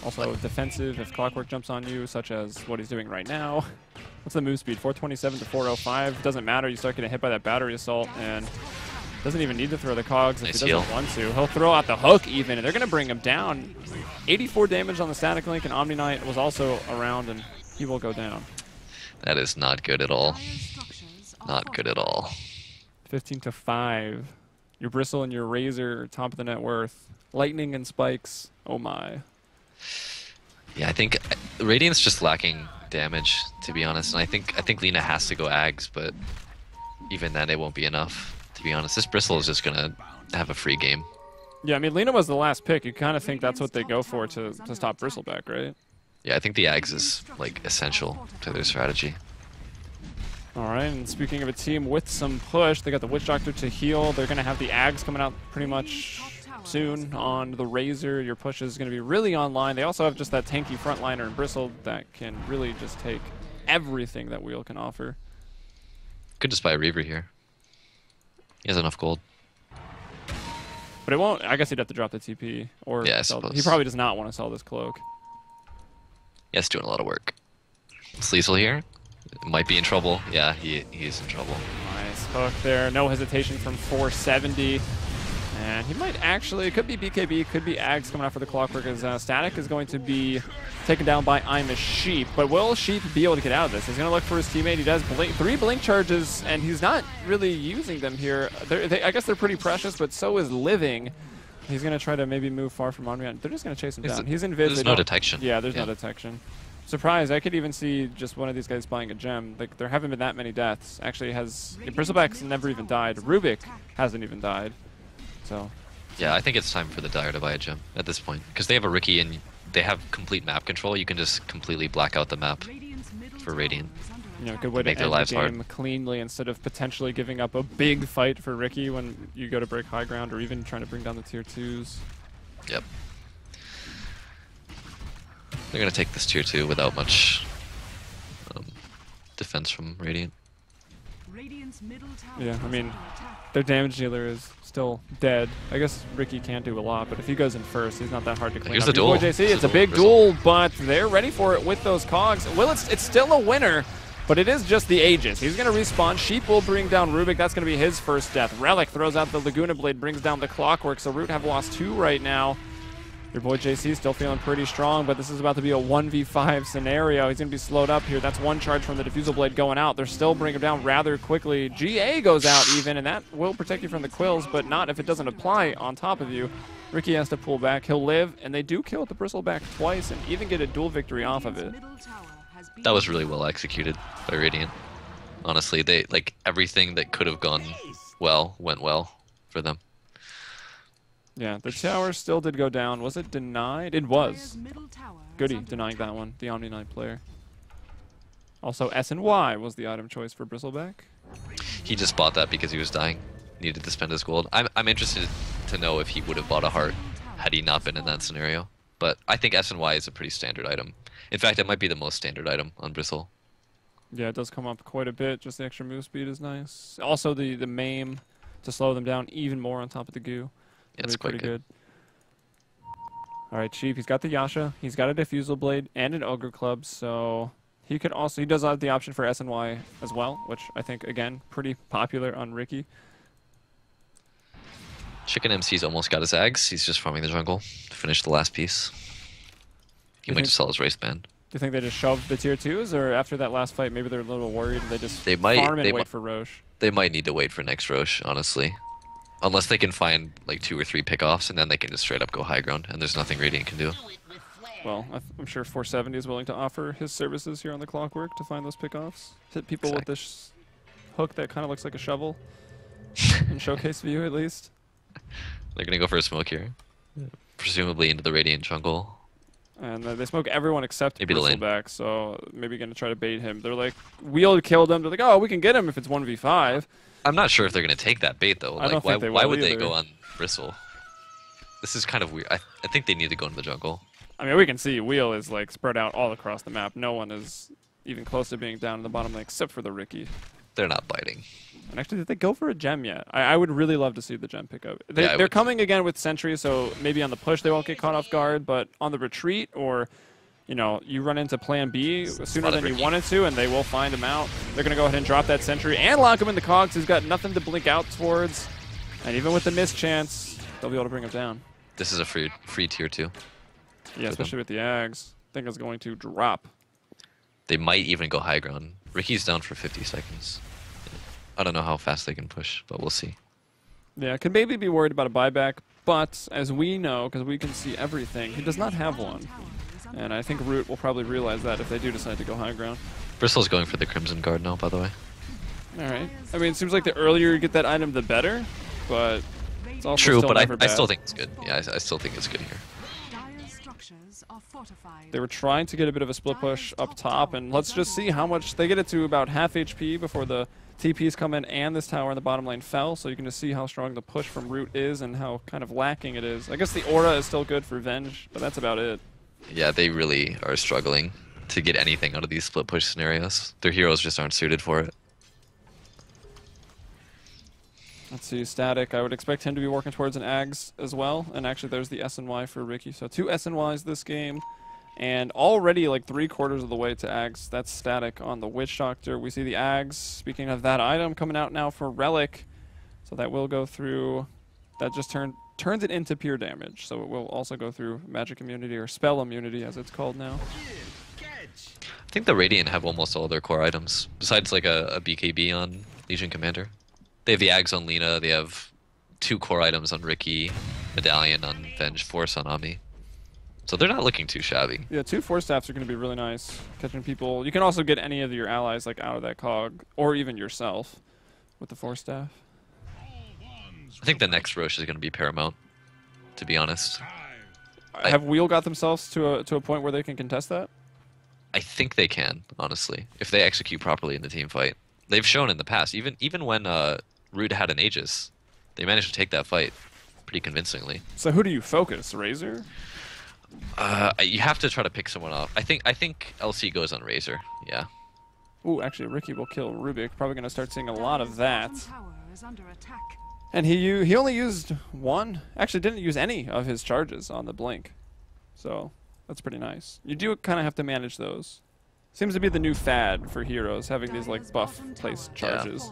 Speaker 1: Also defensive if Clockwork jumps on you, such as what he's doing right now. What's the move speed? 427 to 405. Doesn't matter. You start getting hit by that battery assault, and Doesn't even need to throw the cogs if
Speaker 2: Nice
Speaker 1: he doesn't want to. He'll throw out the hook even, and they're going to bring him down. 84 damage on the static link, and Omni Knight was also around, and he will go down.
Speaker 2: That is not good at all. Not good at all.
Speaker 1: 15-5. Your Bristle and your Razor, top of the net worth. Lightning and Spikes. Oh my.
Speaker 2: Yeah, I think Radiant's just lacking damage, to be honest. And I think Lina has to go Ags, but even then it won't be enough, to be honest. This Bristle is just gonna have a free game.
Speaker 1: Yeah, I mean, Lina was the last pick. You kind of think that's what they go for to stop Bristleback, right?
Speaker 2: Yeah, I think the Ags is like essential to their strategy.
Speaker 1: All right, and speaking of a team with some push, they got the Witch Doctor to heal. They're going to have the Ags coming out pretty much soon on the Razor. Your push is going to be really online. They also have just that tanky frontliner and Bristle that can really just take everything that Wheel can offer.
Speaker 2: Could just buy a Reaver here. He has enough gold.
Speaker 1: But it won't. I guess he'd have to drop the TP. Or
Speaker 2: yeah, I
Speaker 1: sell.
Speaker 2: suppose.
Speaker 1: He probably does not want to sell this cloak.
Speaker 2: Yeah, it's doing a lot of work. Sleazel here. Might be in trouble. Yeah, he's in trouble.
Speaker 1: Nice hook there. No hesitation from 470. And he might actually, it could be BKB, could be Ags coming out for the Clockwork, as Static is going to be taken down by I'm a Sheep. But will Sheep be able to get out of this? He's going to look for his teammate. He does 3 blink charges, and he's not really using them here. I guess they're pretty precious, but so is Living. He's going to try to maybe move far from Omni. They're just going to chase him down. He's invis.
Speaker 2: There's no detection.
Speaker 1: Yeah, there's no detection. Surprised, I could even see just one of these guys buying a gem. Like, there haven't been that many deaths. Actually, Bristleback's never even died. Rubik hasn't even died. So.
Speaker 2: Yeah, I think it's time for the Dire to buy a gem at this point. Because they have a Riki and they have complete map control. You can just completely black out the map for Radiant.
Speaker 1: You know, good way to
Speaker 2: make their
Speaker 1: end
Speaker 2: lives
Speaker 1: the game
Speaker 2: hard.
Speaker 1: cleanly instead of potentially giving up a big fight for Riki when you go to break high ground or even trying to bring down the tier 2s.
Speaker 2: Yep. They're going to take this tier 2 without much defense from Radiant.
Speaker 1: Yeah, I mean, their damage dealer is still dead. I guess Riki can't do a lot, but if he goes in first, he's not that hard to clean
Speaker 2: Here's
Speaker 1: up.
Speaker 2: the duel.
Speaker 1: JC, it's a big duel, but they're ready for it with those cogs. Well, it's still a winner, but it is just the Aegis. He's going to respawn. Sheep will bring down Rubik. That's going to be his first death. Relic throws out the Laguna Blade, brings down the Clockwork, so Root have lost 2 right now. Your boy JC still feeling pretty strong, but this is about to be a 1v5 scenario. He's going to be slowed up here. That's 1 charge from the Diffusal Blade going out. They're still bringing him down rather quickly. GA goes out even, and that will protect you from the quills, but not if it doesn't apply on top of you. Riki has to pull back. He'll live, and they do kill the Bristleback twice and even get a dual victory off of it.
Speaker 2: That was really well executed by Radiant. Honestly, they like everything that could have gone well went well for them.
Speaker 1: Yeah, the tower still did go down. Was it denied? It was. Goody denying that one, the Omni Knight player. Also, S and Y was the item choice for Bristleback.
Speaker 2: He just bought that because he was dying. Needed to spend his gold. I'm interested to know if he would have bought a heart had he not been in that scenario. But I think S and Y is a pretty standard item. In fact, it might be the most standard item on Bristle.
Speaker 1: Yeah, it does come up quite a bit. Just the extra move speed is nice. Also, the maim to slow them down even more on top of the goo.
Speaker 2: Yeah, it's quite good.
Speaker 1: All right, Chief. He's got the Yasha. He's got a Diffusal Blade and an Ogre Club, so he could also. He does have the option for S and Y as well, which I think again pretty popular on Riki.
Speaker 2: Chicken MC's almost got his Ags. He's just farming the jungle to finish the last piece. He might just sell his wristband.
Speaker 1: Do you think they just shoved the tier 2s, or after that last fight, maybe they're a little worried and they just
Speaker 2: They might,
Speaker 1: farm and
Speaker 2: they
Speaker 1: wait
Speaker 2: might-
Speaker 1: for Roche?
Speaker 2: They might need to wait for next Roche, honestly. Unless they can find like 2 or 3 pickoffs, and then they can just straight up go high ground, and there's nothing Radiant can do.
Speaker 1: Well, I'm sure 470 is willing to offer his services here on the Clockwork to find those pickoffs. Hit people with this hook that kind of looks like a shovel. In showcase view, at least.
Speaker 2: They're gonna go for a smoke here. Presumably into the Radiant jungle.
Speaker 1: And they smoke everyone except
Speaker 2: Maybe the lane.
Speaker 1: Bristleback, so maybe going to try to bait him. They're like, Wheel killed him. They're like, oh, we can get him if it's 1v5.
Speaker 2: I'm not sure if they're gonna take that bait though.
Speaker 1: I
Speaker 2: Like,
Speaker 1: don't think they
Speaker 2: why
Speaker 1: will
Speaker 2: would they
Speaker 1: either.
Speaker 2: go on Bristle? This is kind of weird. I think they need to go into the jungle.
Speaker 1: I mean, we can see Wheel is like spread out all across the map. No one is even close to being down in the bottom lane except for the Riki.
Speaker 2: They're not biting.
Speaker 1: And actually, did they go for a gem yet? I would really love to see the gem pickup.
Speaker 2: Yeah, I
Speaker 1: They're
Speaker 2: would
Speaker 1: coming again with Sentry, so maybe on the push they won't get caught off guard, but on the retreat or, you know, you run into plan B sooner than you wanted to, and they will find him out. They're going to go ahead and drop that Sentry and lock him in the cogs. He's got nothing to blink out towards. And even with the miss chance, they'll be able to bring him down.
Speaker 2: This is a free tier 2.
Speaker 1: Yeah, especially with the Ags. I think it's going to drop.
Speaker 2: They might even go high ground. Ricky's down for 50 seconds. I don't know how fast they can push, but we'll see.
Speaker 1: Yeah, could maybe be worried about a buyback, but as we know, because we can see everything, he does not have one. And I think Root will probably realize that if they do decide to go high ground.
Speaker 2: Bristle's going for the Crimson Guard now, by the way.
Speaker 1: Alright. I mean, it seems like the earlier you get that item, the better, but it's also
Speaker 2: true,
Speaker 1: still
Speaker 2: but
Speaker 1: never
Speaker 2: I
Speaker 1: bad.
Speaker 2: still think it's good. Yeah, I still think it's good here.
Speaker 1: They were trying to get a bit of a split push up top, and let's just see how much they get it to about half HP before the TPs come in and this tower in the bottom lane fell, so you can just see how strong the push from Root is and how kind of lacking it is. I guess the aura is still good for Venge, but that's about it.
Speaker 2: Yeah, they really are struggling to get anything out of these split push scenarios. Their heroes just aren't suited for it.
Speaker 1: Let's see, Static. I would expect him to be working towards an Ags as well. And actually, there's the SNY for Ricky. So 2 SNYs this game. And already like 3/4 of the way to Ags. That's Static on the Witch Doctor. We see the Ags, speaking of that item, coming out now for Relic. So that will go through. That just turns it into pure damage. So it will also go through Magic Immunity, or Spell Immunity as it's called now.
Speaker 2: I think the Radiant have almost all their core items, besides like a BKB on Legion Commander. They have the Ags on Lina, they have 2 core items on Ricky, Medallion on Venge, Force on Ami. So they're not looking too shabby.
Speaker 1: Yeah, 2 Force Staffs are going to be really nice. Catching people. You can also get any of your allies like out of that cog, or even yourself with the Force Staff.
Speaker 2: I think the next Roche is going to be paramount, to be honest.
Speaker 1: Have Wheel got themselves to a point where they can contest that?
Speaker 2: I think they can, honestly, if they execute properly in the team fight. They've shown in the past, even when Root had an Aegis, they managed to take that fight pretty convincingly.
Speaker 1: So who do you focus? Razor?
Speaker 2: You have to try to pick someone off. I think LC goes on Razor. Yeah.
Speaker 1: Ooh, actually, Ricky will kill Rubik. Probably going to start seeing a lot of that. And he only used 1. Actually, didn't use any of his charges on the blink. So that's pretty nice. You do kind of have to manage those. Seems to be the new fad for heroes, having these like buff place charges.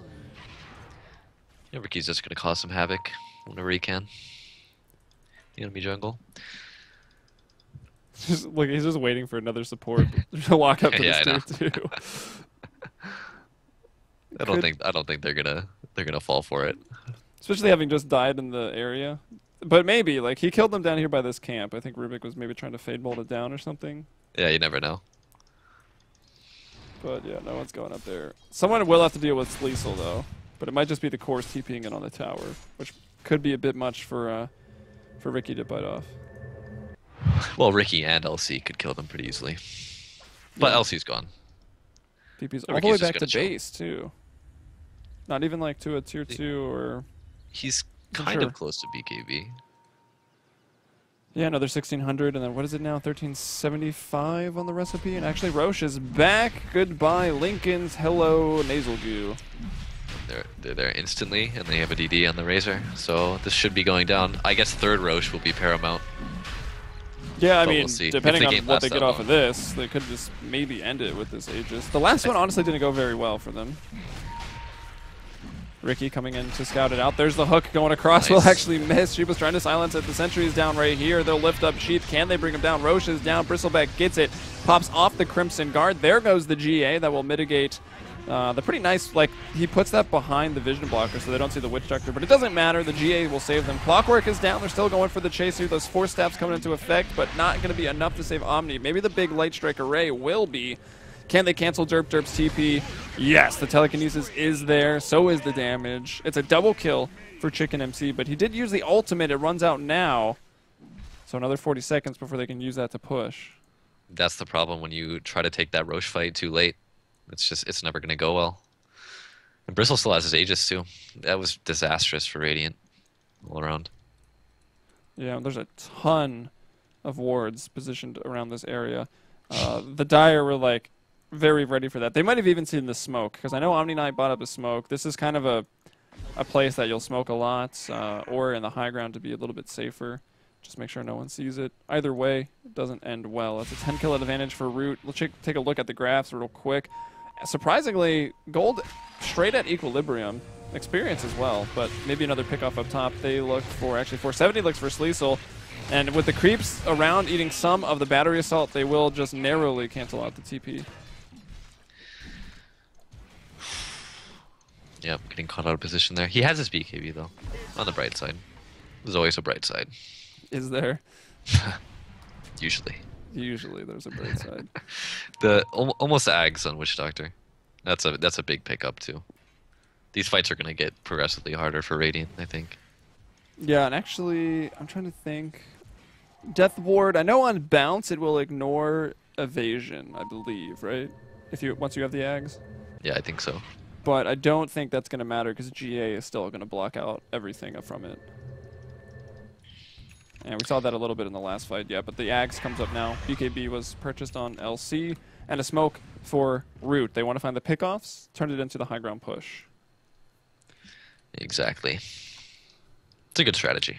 Speaker 2: Yeah, Ricky's just gonna cause some havoc whenever he can. The enemy jungle.
Speaker 1: Look, he's just waiting for another support to walk up to
Speaker 2: Yeah,
Speaker 1: this dude too.
Speaker 2: I don't think they're gonna fall for it.
Speaker 1: Especially having just died in the area. But maybe, like, he killed them down here by this camp. I think Rubik was maybe trying to fade bolt it down or something.
Speaker 2: Yeah, you never know.
Speaker 1: But yeah, no one's going up there. Someone will have to deal with Sleesel though. But it might just be the cores TPing in on the tower, which could be a bit much for Ricky to bite off.
Speaker 2: Well, Ricky and LC could kill them pretty easily. But
Speaker 1: Yeah.
Speaker 2: LC's gone.
Speaker 1: TP's
Speaker 2: So
Speaker 1: all the
Speaker 2: Ricky's
Speaker 1: way
Speaker 2: just
Speaker 1: back to
Speaker 2: gonna chill.
Speaker 1: base too. Not even like to a tier 2 or...
Speaker 2: He's kind
Speaker 1: Sure.
Speaker 2: of close to BKB.
Speaker 1: Yeah, another 1600, and then what is it now? 1375 on the recipe, and actually Roche is back. Goodbye, Lincoln's hello nasal goo.
Speaker 2: They're there instantly, and they have a DD on the Razor, so this should be going down. I guess third Roche will be paramount.
Speaker 1: Yeah, I
Speaker 2: But
Speaker 1: mean,
Speaker 2: we'll see.
Speaker 1: depending
Speaker 2: If the
Speaker 1: on
Speaker 2: game
Speaker 1: what they
Speaker 2: lasts
Speaker 1: get
Speaker 2: that
Speaker 1: off of
Speaker 2: long.
Speaker 1: this, they could just maybe end it with this Aegis. The last one honestly didn't go very well for them. Ricky coming in to scout it out. There's the hook going across.
Speaker 2: Nice.
Speaker 1: Will actually miss. Sheep trying to silence it. The sentry is down right here. They'll lift up Sheep. Can they bring him down? Roche is down. Bristleback gets it. Pops off the Crimson Guard. There goes the GA. That will mitigate the pretty nice, like, he puts that behind the vision blocker so they don't see the Witch Doctor. But it doesn't matter. The GA will save them. Clockwork is down. They're still going for the chase here. Those Force Staffs coming into effect, but not going to be enough to save Omni. Maybe the big Light Strike Array will be. Can they cancel Derp's TP? Yes, the telekinesis is there. So is the damage. It's a double kill for Chicken MC, but he did use the ultimate. It runs out now. So another 40 seconds before they can use that to push.
Speaker 2: That's the problem when you try to take that Roche fight too late. It's never going to go well. And Bristle still has his Aegis too. That was disastrous for Radiant all around.
Speaker 1: Yeah, there's a ton of wards positioned around this area. The Dire were like very ready for that. They might have even seen the smoke, because I know Omni Knight bought up a smoke. This is kind of a place that you'll smoke a lot, or in the high ground to be a little bit safer. Just make sure no one sees it. Either way, it doesn't end well. It's a 10 kill advantage for Root. Let's take a look at the graphs real quick. Surprisingly, Gold straight at equilibrium. experience as well, but maybe another pickoff up top. They look for, actually 470 looks for Sleesel, and with the creeps around eating some of the battery assault, they will just narrowly cancel out the TP.
Speaker 2: Yep, getting caught out of position there. He has his BKB though, on the bright side. There's always a bright side.
Speaker 1: Is there?
Speaker 2: Usually.
Speaker 1: Usually there's a bright side.
Speaker 2: Almost Ags on Witch Doctor. That's a big pickup too. These fights are gonna get progressively harder for Radiant, I think.
Speaker 1: Yeah, and actually, I'm trying to think. Death Ward, I know on bounce it will ignore evasion, I believe, right? Once you have the Ags.
Speaker 2: Yeah, I think so.
Speaker 1: But I don't think that's going to matter because GA is still going to block out everything from it. And we saw that a little bit in the last fight, yeah, but the Ags comes up now. BKB was purchased on LC, and a smoke for Root. They want to find the pickoffs, turn it into the high ground push.
Speaker 2: Exactly. It's a good strategy.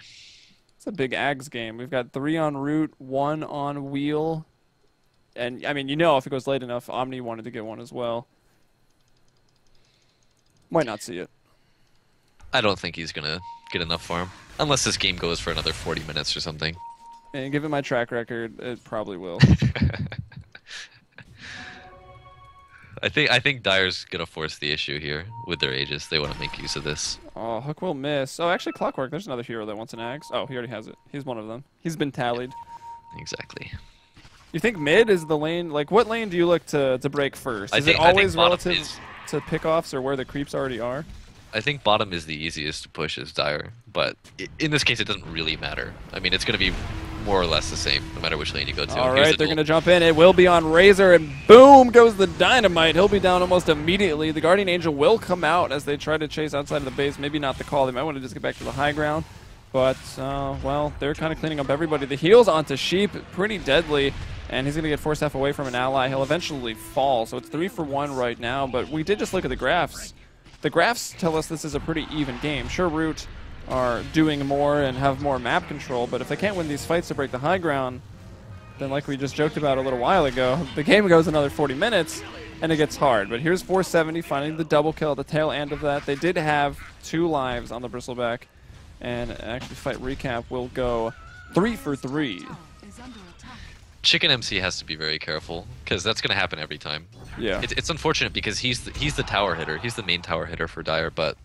Speaker 1: It's a big Ags game. We've got 3 on Root, 1 on Wheel. And, I mean, you know if it goes late enough, Omni wanted to get one as well. Might not see it.
Speaker 2: I don't think he's going to get enough for him. Unless this game goes for another 40 minutes or something.
Speaker 1: And given my track record, it probably will.
Speaker 2: I think Dire's going to force the issue here with their Aegis. They want to make use of this.
Speaker 1: Oh, Hook will miss. Oh, actually, Clockwork. There's another hero that wants an Axe. Oh, he already has it. He's one of them. He's been tallied.
Speaker 2: Exactly.
Speaker 1: You think mid is the lane? Like, what lane do you look to break first? Is it
Speaker 2: I
Speaker 1: always
Speaker 2: think
Speaker 1: relative to pickoffs or where the creeps already are?
Speaker 2: I think bottom is the easiest to push as Dire, but in this case it doesn't really matter. I mean, it's going to be more or less the same no matter which lane you go to.
Speaker 1: All right, they're going to jump in. It will be on Razor, and boom goes the Dynamite. He'll be down almost immediately. The Guardian Angel will come out as they try to chase outside of the base. Maybe not the call. They might want to just get back to the high ground. But, well, they're kind of cleaning up everybody. The heals onto Sheep, pretty deadly. And he's going to get force F away from an ally. He'll eventually fall. So it's 3 for 1 right now. But we did just look at the graphs. The graphs tell us this is a pretty even game. Sure, Root are doing more and have more map control. But if they can't win these fights to break the high ground, then like we just joked about a little while ago, the game goes another 40 minutes and it gets hard. But here's 470 finding the double kill at the tail end of that. They did have 2 lives on the Bristleback. And actually, fight recap will go 3 for 3.
Speaker 2: Chicken MC has to be very careful because that's going to happen every time.
Speaker 1: Yeah,
Speaker 2: it's unfortunate because he's the tower hitter. He's the main tower hitter for Dire, but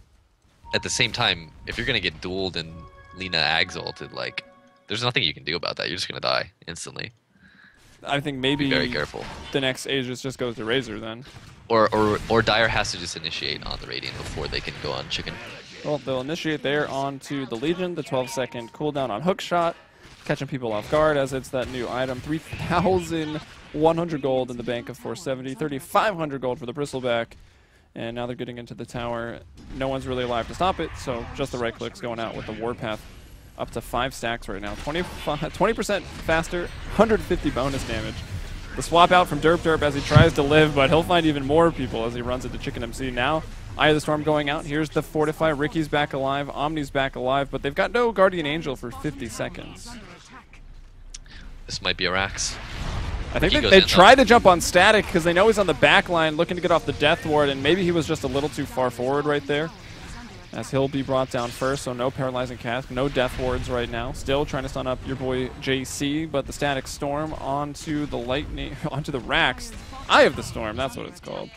Speaker 2: at the same time, if you're going to get dueled and Lina Ags ulted, like, there's nothing you can do about that. You're just going to die instantly.
Speaker 1: I think maybe
Speaker 2: be very careful.
Speaker 1: The next Aegis just goes to Razor then.
Speaker 2: Or Dire has to just initiate on the Radiant before they can go on Chicken.
Speaker 1: Well, they'll initiate there onto the Legion, the 12-second cooldown on Hook Shot, catching people off guard as it's that new item. 3,100 gold in the bank of 470, 3,500 gold for the Bristleback, and now they're getting into the tower. No one's really alive to stop it, so just the right clicks going out with the Warpath up to 5 stacks right now. 20% faster, 150 bonus damage. The swap out from Derp Derp as he tries to live, but he'll find even more people as he runs into Chicken MC now. Eye of the Storm going out. Here's the Fortify. Ricky's back alive. Omni's back alive, but they've got no Guardian Angel for 50 seconds.
Speaker 2: This might be a Rax.
Speaker 1: I think they tried to jump on Static because they know he's on the back line looking to get off the Death Ward, and maybe he was just a little too far forward right there. As he'll be brought down first, so no Paralyzing Cast, no Death Wards right now. Still trying to stun up your boy JC, but the Static Storm onto the Lightning, onto the Rax. Eye of the Storm, that's what it's called.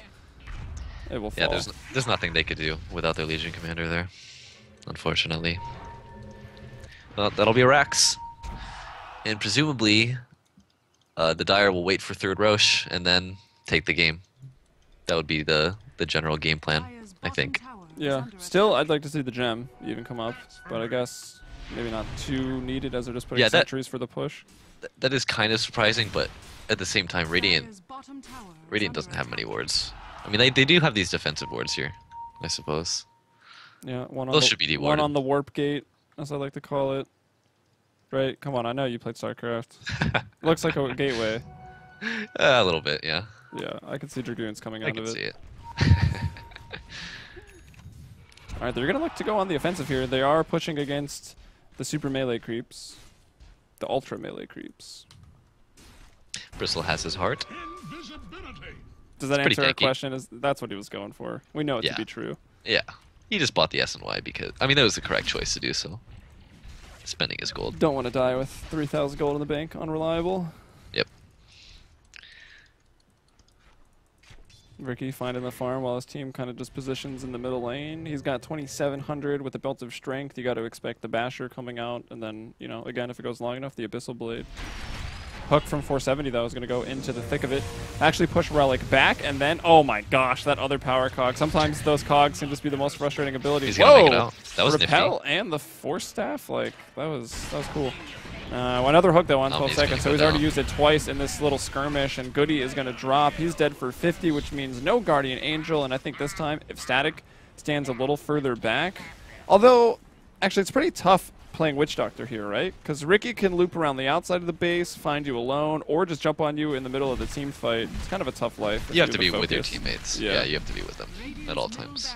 Speaker 1: It will fall.
Speaker 2: Yeah, there's nothing they could do without their Legion Commander there, unfortunately. Well, that'll be a Rax. And presumably, the Dire will wait for third Roche and then take the game. That would be the general game plan, I think.
Speaker 1: Yeah, still I'd like to see the gem even come up, but I guess maybe not too needed as they're just putting sentries for the push.
Speaker 2: That is kind of surprising, but at the same time, Radiant doesn't have many wards. I mean, they do have these defensive wards here, I suppose.
Speaker 1: Yeah,
Speaker 2: those should be dewarded.
Speaker 1: One on the warp gate, as I like to call it. Right, come on, I know you played StarCraft. Looks like a gateway.
Speaker 2: A little bit, yeah.
Speaker 1: Yeah, I can see Dragoons coming out of it.
Speaker 2: I can see it.
Speaker 1: Alright, they're going to look to go on the offensive here. They are pushing against the super melee creeps. The ultra melee creeps.
Speaker 2: Bristle has his heart.
Speaker 1: Does that answer our question? That's what he was going for. We know it to be true.
Speaker 2: Yeah. He just bought the S and Y because I mean that was the correct choice to do so. Spending his gold.
Speaker 1: Don't want to die with 3,000 gold in the bank. Unreliable.
Speaker 2: Yep.
Speaker 1: Ricky finding the farm while his team kind of just positions in the middle lane. He's got 2,700 with the Belt of Strength. You got to expect the Basher coming out, and then, you know, again, if it goes long enough, the Abyssal Blade. Hook from 470, though, is going to go into the thick of it. Actually push Relic back, and then, oh my gosh, that other power cog. Sometimes those cogs can just be the most frustrating abilities.
Speaker 2: He's gonna make it out. That was
Speaker 1: Repel
Speaker 2: nifty.
Speaker 1: and the Force Staff, like, that was cool. Another hook, though, on 12 seconds, so he's already used it twice in this little skirmish, and Goody is going to drop. He's dead for 50, which means no Guardian Angel, and I think this time, if Static stands a little further back, although, actually, it's pretty tough playing Witch Doctor here, right? Because Ricky can loop around the outside of the base, find you alone, or just jump on you in the middle of the team fight. It's kind of a tough life.
Speaker 2: You have to be with your teammates. Yeah, you have to be with them at all times.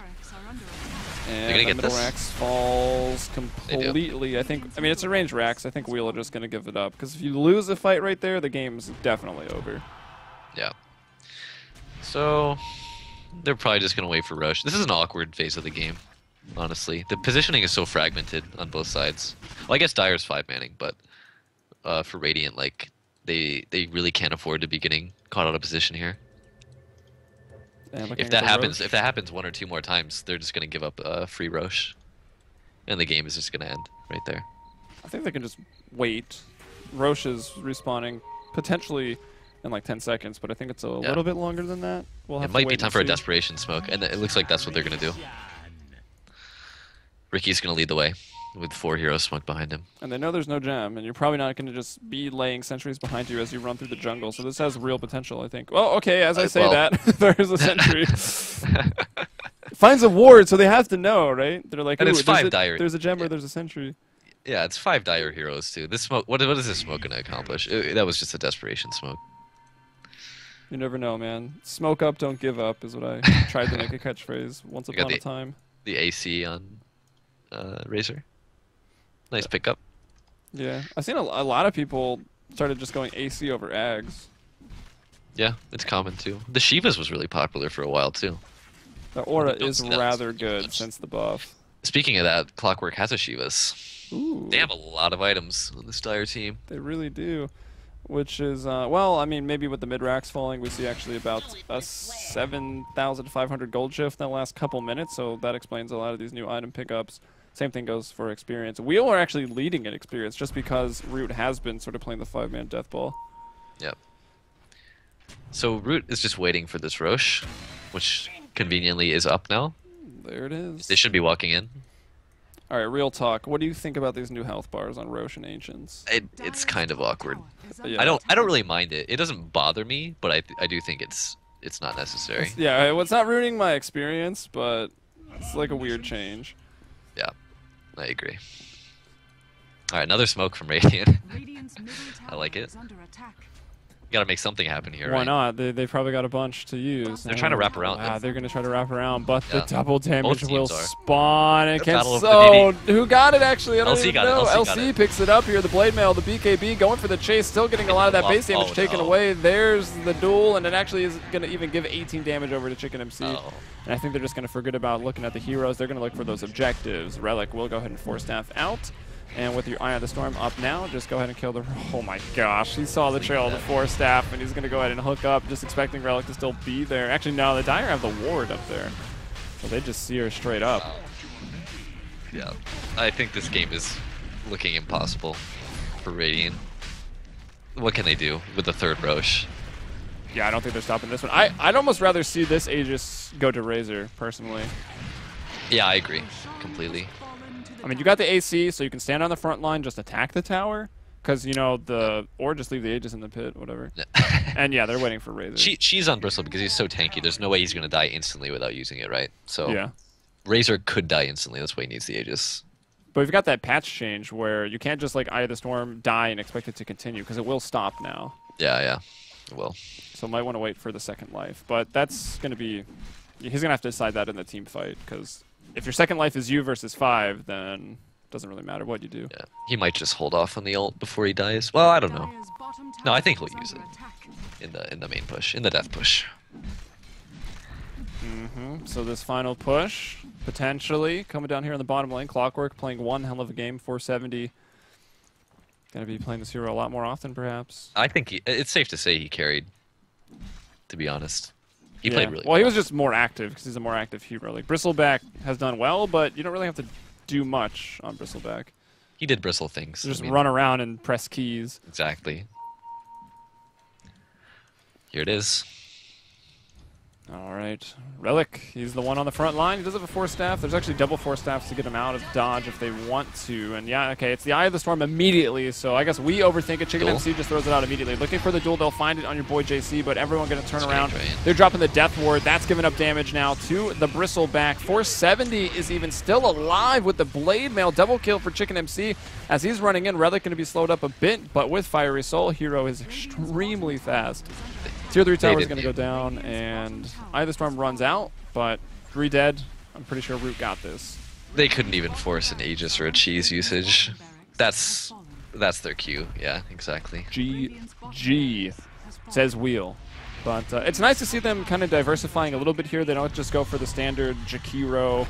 Speaker 1: And
Speaker 2: They're gonna
Speaker 1: the
Speaker 2: get
Speaker 1: middle
Speaker 2: this.
Speaker 1: Rax falls completely. I mean, it's a ranged Rax. I think Wheeler just going to give it up. Because if you lose a fight right there, the game's definitely over.
Speaker 2: Yeah. So, they're probably just going to wait for Roche. This is an awkward phase of the game, honestly. The positioning is so fragmented on both sides. Well, I guess Dire's 5-manning, but for Radiant, like, they really can't afford to be getting caught out of position here. If that happens one or two more times, they're just going to give up free Roche. And the game is just going to end right there.
Speaker 1: I think they can just wait. Roche is respawning potentially in like 10 seconds, but I think it's a little bit longer than that. We'll have
Speaker 2: it might
Speaker 1: to
Speaker 2: be
Speaker 1: wait
Speaker 2: time
Speaker 1: and
Speaker 2: for a
Speaker 1: see.
Speaker 2: desperation smoke, and it looks like that's what they're going to do. Ricky's going to lead the way with 4 heroes smoked behind him.
Speaker 1: And they know there's no gem, and you're probably not going to just be laying sentries behind you as you run through the jungle. So this has real potential, I think. Well, okay, as I say that, there's a sentry. Finds a ward, so they have to know, right? They're like,
Speaker 2: And
Speaker 1: ooh,
Speaker 2: it's 5 dire.
Speaker 1: there's a gem or there's a sentry.
Speaker 2: Yeah, it's 5 dire heroes too. This smoke. What is this smoke going to accomplish? That was just a desperation smoke.
Speaker 1: You never know, man. Smoke up, don't give up is what I tried to make a catchphrase once upon a time.
Speaker 2: The AC on Razor. Nice pickup.
Speaker 1: Yeah, I've seen a lot of people started just going AC over Ags.
Speaker 2: Yeah, it's common too. The Shivas was really popular for a while too.
Speaker 1: The aura
Speaker 2: Don't
Speaker 1: is
Speaker 2: see that
Speaker 1: rather
Speaker 2: too
Speaker 1: good
Speaker 2: much.
Speaker 1: since the buff.
Speaker 2: Speaking of that, Clockwork has a Shivas.
Speaker 1: Ooh,
Speaker 2: They have a lot of items on this Dire team.
Speaker 1: they really do. Which is, well, I mean, maybe with the mid-racks falling, we see actually about a 7,500 gold shift in the last couple minutes, so that explains a lot of these new item pickups. Same thing goes for experience. Wheel are actually leading in experience just because Root has been sort of playing the 5-man death ball.
Speaker 2: Yep. So Root is just waiting for this Roche, which conveniently is up now.
Speaker 1: There it is.
Speaker 2: They should be walking in.
Speaker 1: All right, real talk. What do you think about these new health bars on Roche and Ancients?
Speaker 2: It's kind of awkward.
Speaker 1: Yeah.
Speaker 2: I don't really mind it. It doesn't bother me, but I do think it's not necessary.
Speaker 1: Yeah, well, it's not ruining my experience, but it's like a weird change.
Speaker 2: Yeah, I agree. All right, another smoke from Radiant. I like it. Gotta make something happen here,
Speaker 1: Why
Speaker 2: right?
Speaker 1: not? They probably got a bunch to use.
Speaker 2: They're trying to wrap around.
Speaker 1: Wow, they're gonna try to wrap around, but
Speaker 2: Yeah.
Speaker 1: the double damage
Speaker 2: Both
Speaker 1: will
Speaker 2: teams are.
Speaker 1: spawn. It can
Speaker 2: Battle of the
Speaker 1: so. Who got it actually? I don't
Speaker 2: LC
Speaker 1: even
Speaker 2: got it,
Speaker 1: know.
Speaker 2: LC got
Speaker 1: LC
Speaker 2: it.
Speaker 1: picks it up here. The blade mail, the BKB going for the chase, still getting a lot of that base damage
Speaker 2: Oh,
Speaker 1: taken
Speaker 2: no.
Speaker 1: away. There's the duel, and it actually is gonna even give 18 damage over to Chicken MC.
Speaker 2: Oh.
Speaker 1: And I think they're just gonna forget about looking at the heroes. They're gonna look for those objectives. Relic will go ahead and force staff out. And with your Eye of the Storm up now, just go ahead and kill the... Oh my gosh, he saw the trail of the Force Staff, and he's going to go ahead and hook up, just expecting Relic to still be there. Actually, no, the Dire have the ward up there. So they just see her straight up.
Speaker 2: Yeah, I think this game is looking impossible for Radiant. What can they do with the third Roche?
Speaker 1: Yeah, I don't think they're stopping this one. I'd almost rather see this Aegis go to Razor, personally.
Speaker 2: Yeah, I agree completely.
Speaker 1: I mean, you got the AC, so you can stand on the front line, just attack the tower. Because, you know, or just leave the Aegis in the pit, whatever. And yeah, they're waiting for Razor.
Speaker 2: She's on Bristle because he's so tanky. There's no way he's going to die instantly without using it, right? So
Speaker 1: Yeah.
Speaker 2: Razor could die instantly. That's why he needs the Aegis.
Speaker 1: But we've got that patch change where you can't just, like, Eye of the Storm, die, and expect it to continue, because it will stop now.
Speaker 2: Yeah, it will.
Speaker 1: So might want to wait for the second life. But that's going to be... He's going to have to decide that in the team fight, because if your second life is you versus 5, then it doesn't really matter what you do.
Speaker 2: Yeah, he might just hold off on the ult before he dies. Well, I don't know. No, I think he'll use it in the main push, in the death push.
Speaker 1: So this final push, potentially, coming down here in the bottom lane. Clockwork playing one hell of a game, 470. Going to be playing this hero a lot more often, perhaps.
Speaker 2: I think it's safe to say he carried, to be honest. He played really well.
Speaker 1: Well, he was just more active because he's a more active hero. Like, Bristleback has done well, but you don't really have to do much on Bristleback.
Speaker 2: He did bristle things.
Speaker 1: Just run around and press keys.
Speaker 2: Exactly. Here it is.
Speaker 1: All right. Relic, he's the one on the front line. He does have a Force Staff. There's actually double Force Staffs to get him out of dodge if they want to. And yeah, okay, it's the Eye of the Storm immediately, so I guess we overthink it. Chicken MC just throws it out immediately. Looking for the duel, they'll find it on your boy JC, but everyone going to turn around. They're dropping the Death Ward. That's giving up damage now to the Bristleback. 470 is even still alive with the Blade Mail. Double kill for Chicken MC as he's running in. Relic going to be slowed up a bit, but with Fiery Soul, hero is extremely fast. Tier 3 tower is going to go down, and Eye of the Storm runs out, but 3 dead. I'm pretty sure Root got this.
Speaker 2: They couldn't even force an Aegis or a cheese usage. That's their cue. Yeah, exactly.
Speaker 1: GG, says Wheel. But it's nice to see them kind of diversifying a little bit here. They don't just go for the standard Jakiro,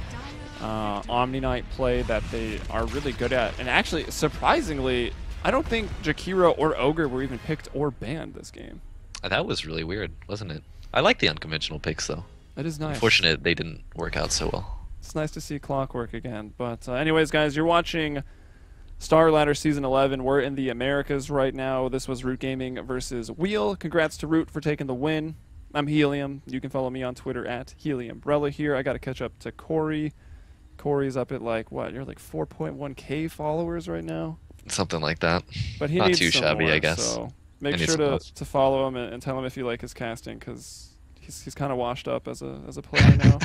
Speaker 1: Omni Knight play that they are really good at. And actually, surprisingly, I don't think Jakiro or Ogre were even picked or banned this game.
Speaker 2: That was really weird, wasn't it? I like the unconventional picks, though.
Speaker 1: It is nice.
Speaker 2: Unfortunate they didn't work out so well.
Speaker 1: It's nice to see Clockwork again. But anyways, guys, you're watching Starladder Season 11. We're in the Americas right now. This was Root Gaming versus Wheel. Congrats to Root for taking the win. I'm Helium. You can follow me on Twitter at HeliumBrella here. I got to catch up to Corey. Corey's up at, like, what? You're like 4.1K followers right now?
Speaker 2: Something like that.
Speaker 1: But he
Speaker 2: Not
Speaker 1: needs
Speaker 2: too
Speaker 1: some
Speaker 2: shabby,
Speaker 1: more,
Speaker 2: I guess.
Speaker 1: So make sure to follow him and tell him if you like his casting, because he's kind of washed up as a player now.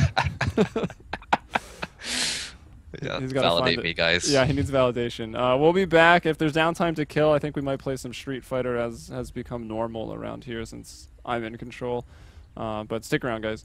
Speaker 2: Yeah,
Speaker 1: he's
Speaker 2: validate me, guys.
Speaker 1: Yeah, he needs validation. We'll be back. If there's downtime to kill, I think we might play some Street Fighter, as has become normal around here since I'm in control. But stick around, guys.